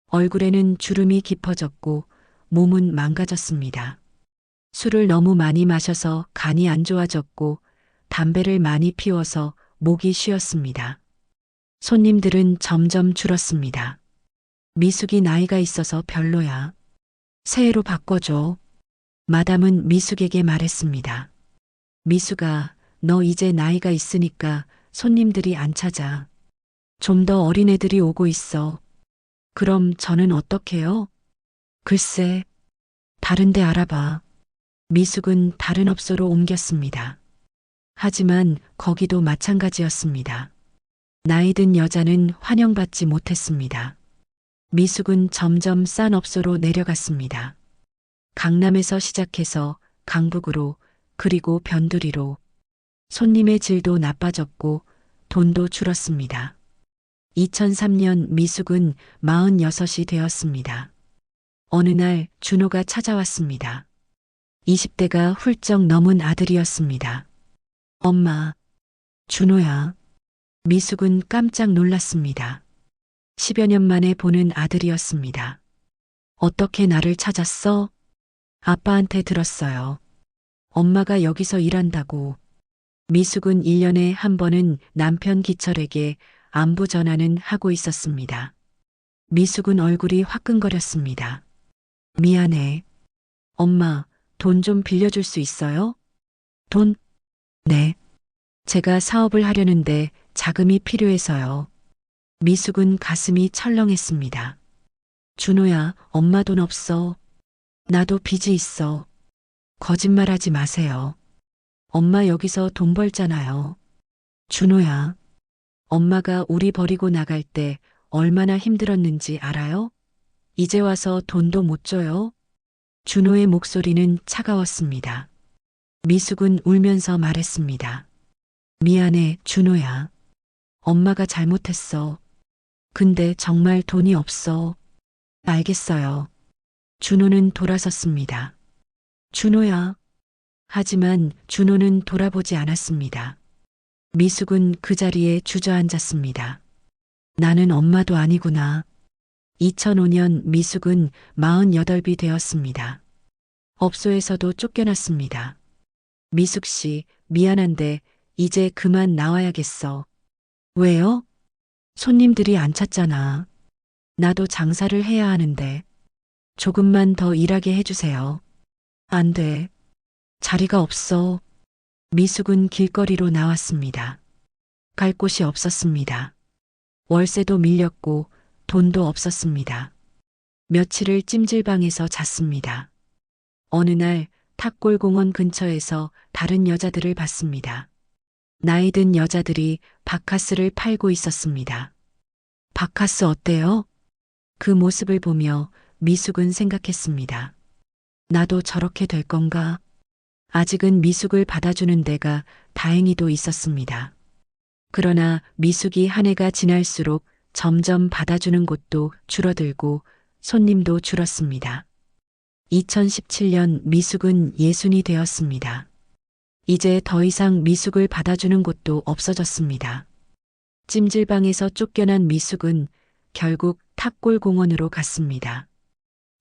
얼굴에는 주름이 깊어졌고 몸은 망가졌습니다. 술을 너무 많이 마셔서 간이 안 좋아졌고 담배를 많이 피워서 목이 쉬었습니다. 손님들은 점점 줄었습니다. 미숙이 나이가 있어서 별로야. 새해로 바꿔줘. 마담은 미숙에게 말했습니다. 미숙아, 너 이제 나이가 있으니까 손님들이 안 찾아. 좀 더 어린 애들이 오고 있어. 그럼 저는 어떡해요? 글쎄, 다른 데 알아봐. 미숙은 다른 업소로 옮겼습니다. 하지만 거기도 마찬가지였습니다. 나이 든 여자는 환영받지 못했습니다. 미숙은 점점 싼 업소로 내려갔습니다. 강남에서 시작해서 강북으로 그리고 변두리로 손님의 질도 나빠졌고 돈도 줄었습니다. 2003년 미숙은 46이 되었습니다. 어느 날 준호가 찾아왔습니다. 20대가 훌쩍 넘은 아들이었습니다. 엄마, 준호야. 미숙은 깜짝 놀랐습니다. 10여 년 만에 보는 아들이었습니다. 어떻게 나를 찾았어? 아빠한테 들었어요. 엄마가 여기서 일한다고. 미숙은 1년에 한 번은 남편 기철에게 안부 전화는 하고 있었습니다. 미숙은 얼굴이 화끈거렸습니다. 미안해. 엄마, 돈 좀 빌려줄 수 있어요? 돈? 네. 제가 사업을 하려는데 자금이 필요해서요. 미숙은 가슴이 철렁했습니다. 준호야, 엄마 돈 없어. 나도 빚이 있어. 거짓말하지 마세요. 엄마 여기서 돈 벌잖아요. 준호야, 엄마가 우리 버리고 나갈 때 얼마나 힘들었는지 알아요? 이제 와서 돈도 못 줘요? 준호의 목소리는 차가웠습니다. 미숙은 울면서 말했습니다. 미안해, 준호야. 엄마가 잘못했어. 근데 정말 돈이 없어. 알겠어요. 준호는 돌아섰습니다. 준호야. 하지만 준호는 돌아보지 않았습니다. 미숙은 그 자리에 주저앉았습니다. 나는 엄마도 아니구나. 2005년 미숙은 48이 되었습니다. 업소에서도 쫓겨났습니다. 미숙 씨, 미안한데 이제 그만 나와야겠어. 왜요? 손님들이 안 찾잖아. 나도 장사를 해야 하는데. 조금만 더 일하게 해주세요. 안 돼. 자리가 없어. 미숙은 길거리로 나왔습니다. 갈 곳이 없었습니다. 월세도 밀렸고 돈도 없었습니다. 며칠을 찜질방에서 잤습니다. 어느 날 탑골공원 근처에서 다른 여자들을 봤습니다. 나이 든 여자들이 바카스를 팔고 있었습니다. 바카스 어때요? 그 모습을 보며 미숙은 생각했습니다. 나도 저렇게 될 건가? 아직은 미숙을 받아주는 데가 다행히도 있었습니다. 그러나 미숙이 한 해가 지날수록 점점 받아주는 곳도 줄어들고 손님도 줄었습니다. 2017년 미숙은 예순이 되었습니다. 이제 더 이상 미숙을 받아주는 곳도 없어졌습니다. 찜질방에서 쫓겨난 미숙은 결국 탑골공원으로 갔습니다.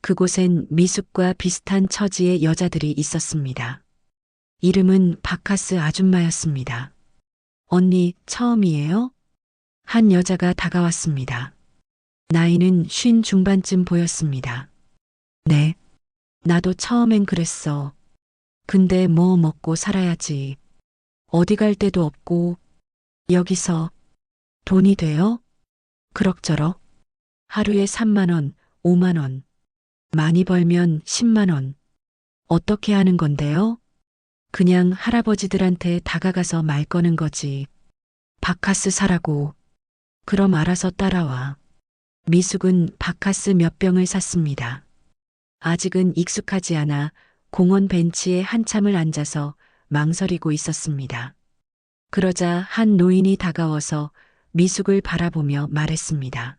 그곳엔 미숙과 비슷한 처지의 여자들이 있었습니다. 이름은 바카스 아줌마였습니다. 언니, 처음이에요? 한 여자가 다가왔습니다. 나이는 50 중반쯤 보였습니다. 네. 나도 처음엔 그랬어. 근데 뭐 먹고 살아야지. 어디 갈 데도 없고. 여기서 돈이 돼요? 그럭저럭. 하루에 3만 원, 5만 원. 많이 벌면 10만 원. 어떻게 하는 건데요? 그냥 할아버지들한테 다가가서 말 거는 거지. 바카스 사라고. 그럼 알아서 따라와. 미숙은 바카스 몇 병을 샀습니다. 아직은 익숙하지 않아 공원 벤치에 한참을 앉아서 망설이고 있었습니다. 그러자 한 노인이 다가와서 미숙을 바라보며 말했습니다.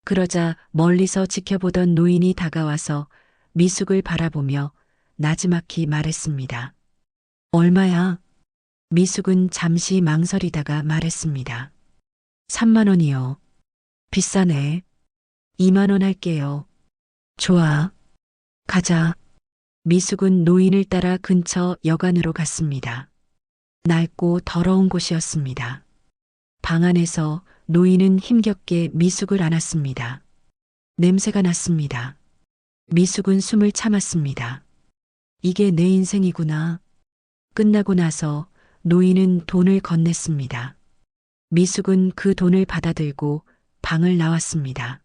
그러자 멀리서 지켜보던 노인이 다가와서 미숙을 바라보며 나지막히 말했습니다. 얼마야? 미숙은 잠시 망설이다가 말했습니다. 3만 원이요. 비싸네. 2만 원 할게요. 좋아. 가자. 미숙은 노인을 따라 근처 여관으로 갔습니다. 낡고 더러운 곳이었습니다. 방 안에서 노인은 힘겹게 미숙을 안았습니다. 냄새가 났습니다. 미숙은 숨을 참았습니다. 이게 내 인생이구나. 끝나고 나서 노인은 돈을 건넸습니다. 미숙은 그 돈을 받아들고 방을 나왔습니다.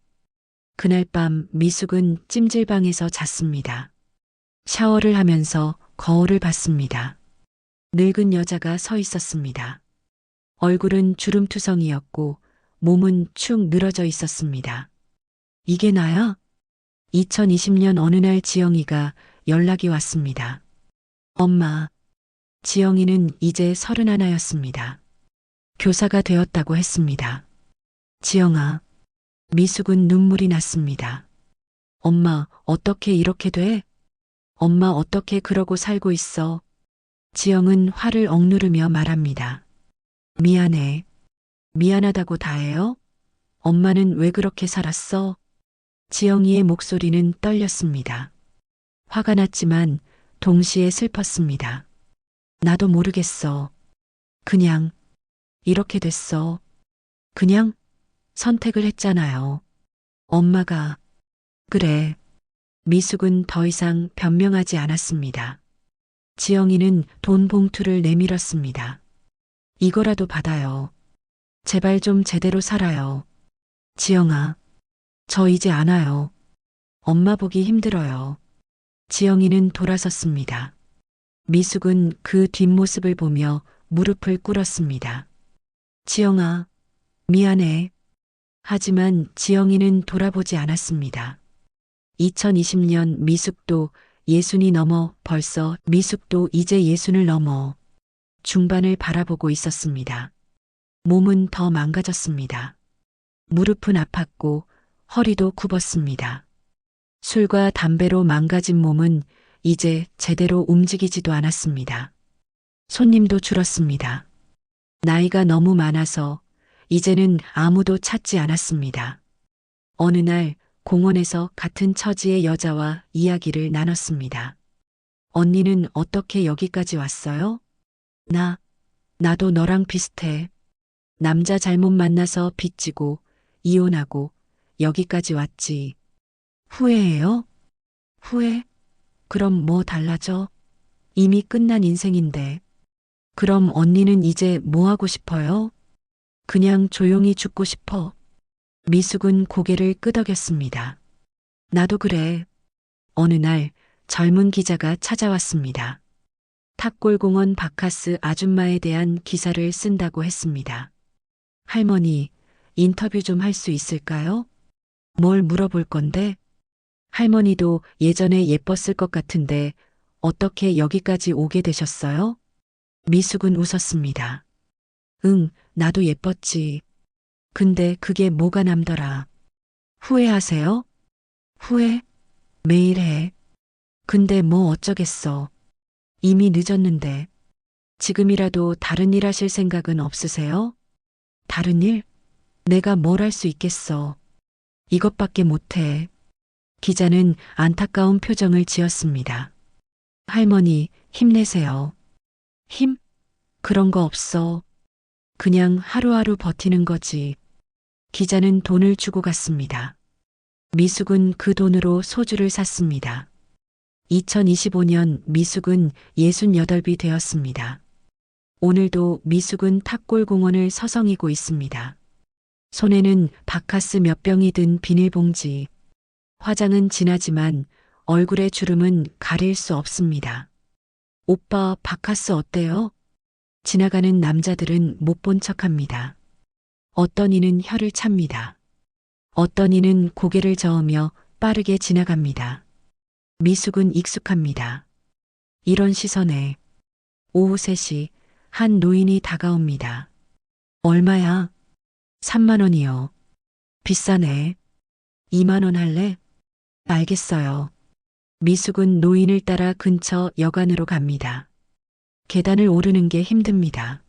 그날 밤 미숙은 찜질방에서 잤습니다. 샤워를 하면서 거울을 봤습니다. 늙은 여자가 서 있었습니다. 얼굴은 주름투성이었고 몸은 축 늘어져 있었습니다. 이게 나야? 2020년 어느 날 지영이가 연락이 왔습니다. 엄마, 지영이는 이제 31였습니다. 교사가 되었다고 했습니다. 지영아, 미숙은 눈물이 났습니다. 엄마, 어떻게 이렇게 돼? 엄마 어떻게 그러고 살고 있어? 지영은 화를 억누르며 말합니다. 미안해. 미안하다고 다해요? 엄마는 왜 그렇게 살았어? 지영이의 목소리는 떨렸습니다. 화가 났지만 동시에 슬펐습니다. 나도 모르겠어. 그냥 이렇게 됐어. 그냥 선택을 했잖아요. 엄마가. 그래. 미숙은 더 이상 변명하지 않았습니다. 지영이는 돈 봉투를 내밀었습니다. 이거라도 받아요. 제발 좀 제대로 살아요. 지영아, 저 이제 안 와요. 엄마 보기 힘들어요. 지영이는 돌아섰습니다. 미숙은 그 뒷모습을 보며 무릎을 꿇었습니다. 지영아, 미안해. 하지만 지영이는 돌아보지 않았습니다. 2020년 미숙도 예순이 넘어 벌써 미숙도 이제 예순을 넘어 중반을 바라보고 있었습니다. 몸은 더 망가졌습니다. 무릎은 아팠고 허리도 굽었습니다. 술과 담배로 망가진 몸은 이제 제대로 움직이지도 않았습니다. 손님도 줄었습니다. 나이가 너무 많아서 이제는 아무도 찾지 않았습니다. 어느 날 공원에서 같은 처지의 여자와 이야기를 나눴습니다. 언니는 어떻게 여기까지 왔어요? 나도 너랑 비슷해. 남자 잘못 만나서 빚지고 이혼하고 여기까지 왔지. 후회해요? 후회? 그럼 뭐 달라져? 이미 끝난 인생인데. 그럼 언니는 이제 뭐 하고 싶어요? 그냥 조용히 죽고 싶어. 미숙은 고개를 끄덕였습니다. 나도 그래. 어느 날 젊은 기자가 찾아왔습니다. 탑골공원 바카스 아줌마에 대한 기사를 쓴다고 했습니다. 할머니, 인터뷰 좀 할 수 있을까요? 뭘 물어볼 건데? 할머니도 예전에 예뻤을 것 같은데 어떻게 여기까지 오게 되셨어요? 미숙은 웃었습니다. 응, 나도 예뻤지. 근데 그게 뭐가 남더라. 후회하세요? 후회? 매일 해. 근데 뭐 어쩌겠어. 이미 늦었는데. 지금이라도 다른 일 하실 생각은 없으세요? 다른 일? 내가 뭘 할 수 있겠어. 이것밖에 못해. 기자는 안타까운 표정을 지었습니다. 할머니, 힘내세요. 힘? 그런 거 없어. 그냥 하루하루 버티는 거지. 기자는 돈을 주고 갔습니다. 미숙은 그 돈으로 소주를 샀습니다. 2025년 미숙은 68이 되었습니다. 오늘도 미숙은 탑골공원을 서성이고 있습니다. 손에는 바카스 몇 병이 든 비닐봉지. 화장은 진하지만 얼굴의 주름은 가릴 수 없습니다. 오빠, 바카스 어때요? 지나가는 남자들은 못 본 척합니다. 어떤 이는 혀를 찹니다. 어떤 이는 고개를 저으며 빠르게 지나갑니다. 미숙은 익숙합니다. 이런 시선에 오후 3시 한 노인이 다가옵니다. 얼마야? 3만 원이요. 비싸네. 2만 원 할래? 알겠어요. 미숙은 노인을 따라 근처 여관으로 갑니다. 계단을 오르는 게 힘듭니다.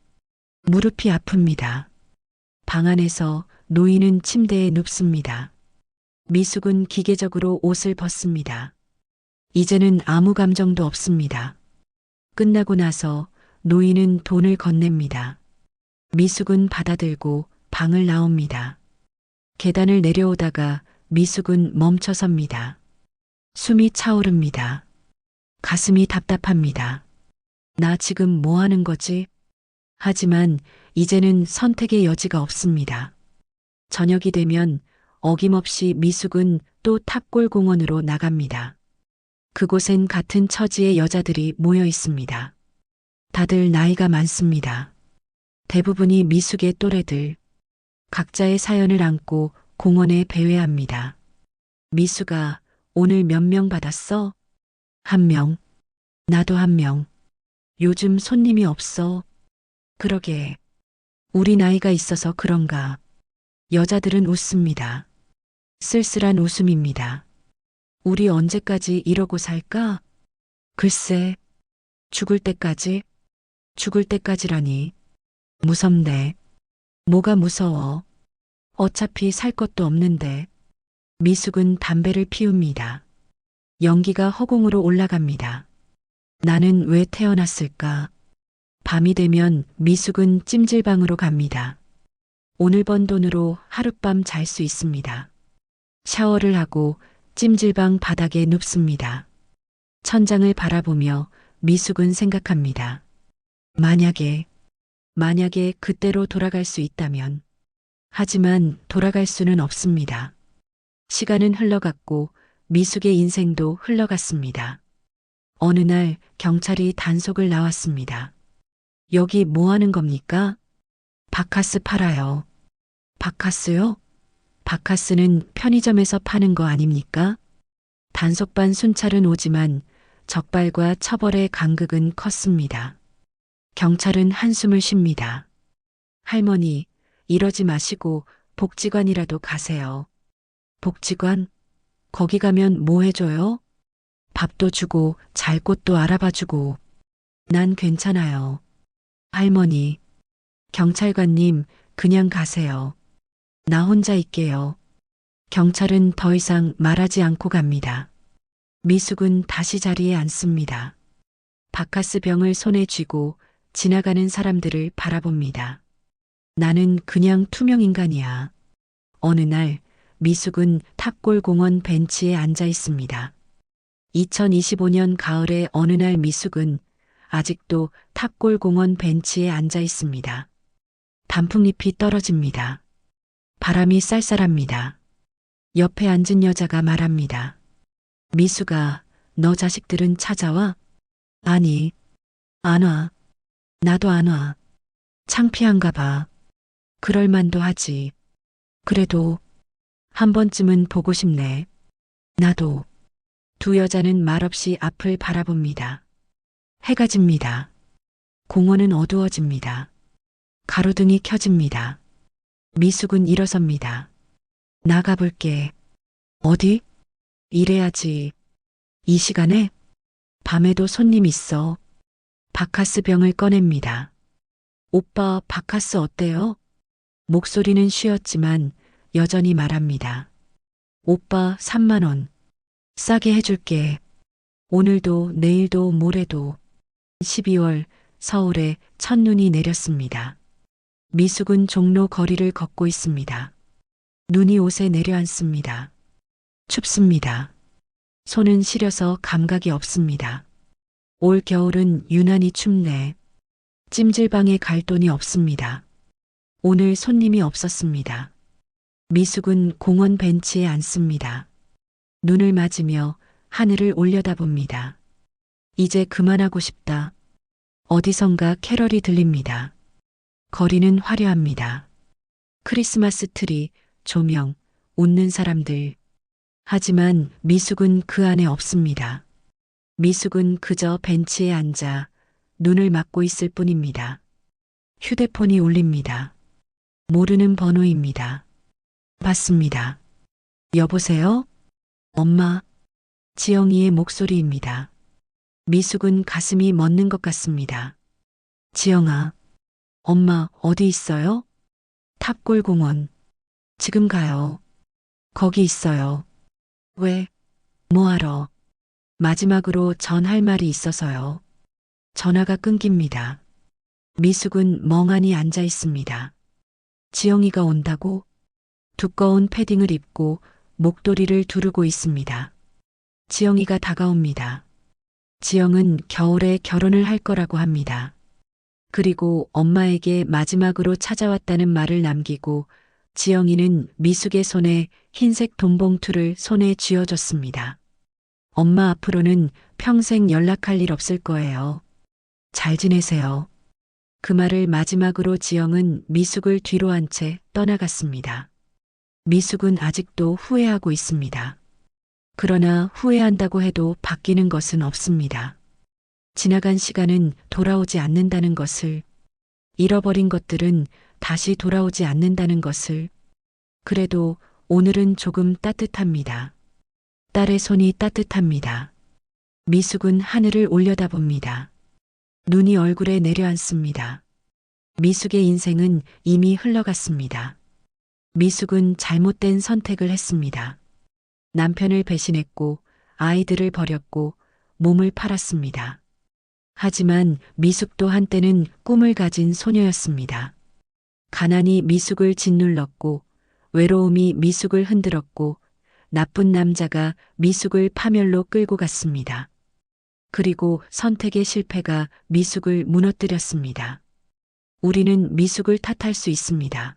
무릎이 아픕니다. 방 안에서 노인은 침대에 눕습니다. 미숙은 기계적으로 옷을 벗습니다. 이제는 아무 감정도 없습니다. 끝나고 나서 노인은 돈을 건넵니다. 미숙은 받아들고 방을 나옵니다. 계단을 내려오다가 미숙은 멈춰섭니다. 숨이 차오릅니다. 가슴이 답답합니다. 나 지금 뭐 하는 거지? 하지만 이제는 선택의 여지가 없습니다. 저녁이 되면 어김없이 미숙은 또 탑골공원으로 나갑니다. 그곳엔 같은 처지의 여자들이 모여 있습니다. 다들 나이가 많습니다. 대부분이 미숙의 또래들. 각자의 사연을 안고 공원에 배회합니다. 미숙아, 오늘 몇 명 받았어? 1명. 나도 1명. 요즘 손님이 없어. 그러게. 우리 나이가 있어서 그런가. 여자들은 웃습니다. 쓸쓸한 웃음입니다. 우리 언제까지 이러고 살까? 글쎄, 죽을 때까지? 죽을 때까지라니. 무섭네. 뭐가 무서워? 어차피 살 것도 없는데. 미숙은 담배를 피웁니다. 연기가 허공으로 올라갑니다. 나는 왜 태어났을까? 밤이 되면 미숙은 찜질방으로 갑니다. 오늘 번 돈으로 하룻밤 잘 수 있습니다. 샤워를 하고 찜질방 바닥에 눕습니다. 천장을 바라보며 미숙은 생각합니다. 만약에 그때로 돌아갈 수 있다면. 하지만 돌아갈 수는 없습니다. 시간은 흘러갔고 미숙의 인생도 흘러갔습니다. 어느 날 경찰이 단속을 나왔습니다. 여기 뭐 하는 겁니까? 바카스 팔아요. 바카스요? 바카스는 편의점에서 파는 거 아닙니까? 단속반 순찰은 오지만 적발과 처벌의 간극은 컸습니다. 경찰은 한숨을 쉽니다. 할머니, 이러지 마시고 복지관이라도 가세요. 복지관? 거기 가면 뭐 해줘요? 밥도 주고 잘 곳도 알아봐주고. 난 괜찮아요. 할머니, 경찰관님, 그냥 가세요. 나 혼자 있게요. 경찰은 더 이상 말하지 않고 갑니다. 미숙은 다시 자리에 앉습니다. 바카스 병을 손에 쥐고 지나가는 사람들을 바라봅니다. 나는 그냥 투명 인간이야. 어느 날 미숙은 탑골공원 벤치에 앉아 있습니다. 2025년 가을의 어느 날 미숙은 아직도 탑골공원 벤치에 앉아 있습니다. 단풍잎이 떨어집니다. 바람이 쌀쌀합니다. 옆에 앉은 여자가 말합니다. 미숙아, 너 자식들은 찾아와? 아니, 안 와. 나도 안 와. 창피한가 봐. 그럴 만도 하지. 그래도 한 번쯤은 보고 싶네. 나도. 두 여자는 말없이 앞을 바라봅니다. 해가 집니다. 공원은 어두워집니다. 가로등이 켜집니다. 미숙은 일어섭니다. 나가볼게. 어디? 이래야지. 이 시간에? 밤에도 손님 있어. 바카스 병을 꺼냅니다. 오빠, 바카스 어때요? 목소리는 쉬었지만 여전히 말합니다. 오빠, 3만 원. 싸게 해줄게. 오늘도 내일도 모레도. 12월 서울에 첫눈이 내렸습니다. 미숙은 종로 거리를 걷고 있습니다. 눈이 옷에 내려앉습니다. 춥습니다. 손은 시려서 감각이 없습니다. 올 겨울은 유난히 춥네. 찜질방에 갈 돈이 없습니다. 오늘 손님이 없었습니다. 미숙은 공원 벤치에 앉습니다. 눈을 맞으며 하늘을 올려다봅니다. 이제 그만하고 싶다. 어디선가 캐럴이 들립니다. 거리는 화려합니다. 크리스마스 트리, 조명, 웃는 사람들. 하지만 미숙은 그 안에 없습니다. 미숙은 그저 벤치에 앉아 눈을 막고 있을 뿐입니다. 휴대폰이 울립니다. 모르는 번호입니다. 받습니다. 여보세요? 엄마. 지영이의 목소리입니다. 미숙은 가슴이 멎는 것 같습니다. 지영아. 엄마, 어디 있어요? 탑골공원. 지금 가요. 거기 있어요. 왜? 뭐하러? 마지막으로 전할 말이 있어서요. 전화가 끊깁니다. 미숙은 멍하니 앉아 있습니다. 지영이가 온다고? 두꺼운 패딩을 입고 목도리를 두르고 있습니다. 지영이가 다가옵니다. 지영은 겨울에 결혼을 할 거라고 합니다. 그리고 엄마에게 마지막으로 찾아왔다는 말을 남기고 지영이는 미숙의 손에 흰색 돈봉투를 손에 쥐어줬습니다. 엄마 앞으로는 평생 연락할 일 없을 거예요. 잘 지내세요. 그 말을 마지막으로 지영은 미숙을 뒤로 한 채 떠나갔습니다. 미숙은 아직도 후회하고 있습니다. 그러나 후회한다고 해도 바뀌는 것은 없습니다. 지나간 시간은 돌아오지 않는다는 것을, 잃어버린 것들은 다시 돌아오지 않는다는 것을, 그래도 오늘은 조금 따뜻합니다. 딸의 손이 따뜻합니다. 미숙은 하늘을 올려다봅니다. 눈이 얼굴에 내려앉습니다. 미숙의 인생은 이미 흘러갔습니다. 미숙은 잘못된 선택을 했습니다. 남편을 배신했고 아이들을 버렸고 몸을 팔았습니다. 하지만 미숙도 한때는 꿈을 가진 소녀였습니다. 가난이 미숙을 짓눌렀고 외로움이 미숙을 흔들었고 나쁜 남자가 미숙을 파멸로 끌고 갔습니다. 그리고 선택의 실패가 미숙을 무너뜨렸습니다. 우리는 미숙을 탓할 수 있습니다.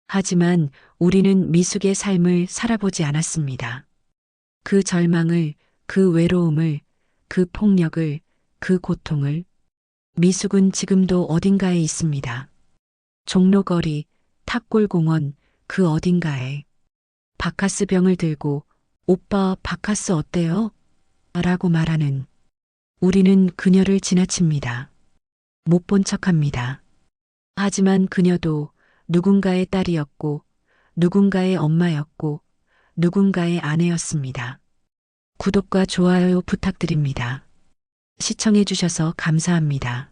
하지만 우리는 미숙의 삶을 살아보지 않았습니다. 그 절망을, 그 외로움을, 그 폭력을, 그 고통을. 미숙은 지금도 어딘가에 있습니다. 종로거리, 탑골공원, 그 어딘가에. 바카스 병을 들고 오빠 바카스 어때요? 라고 말하는. 우리는 그녀를 지나칩니다. 못 본 척합니다. 하지만 그녀도 누군가의 딸이었고 누군가의 엄마였고 누군가의 아내였습니다. 구독과 좋아요 부탁드립니다. 시청해 주셔서 감사합니다.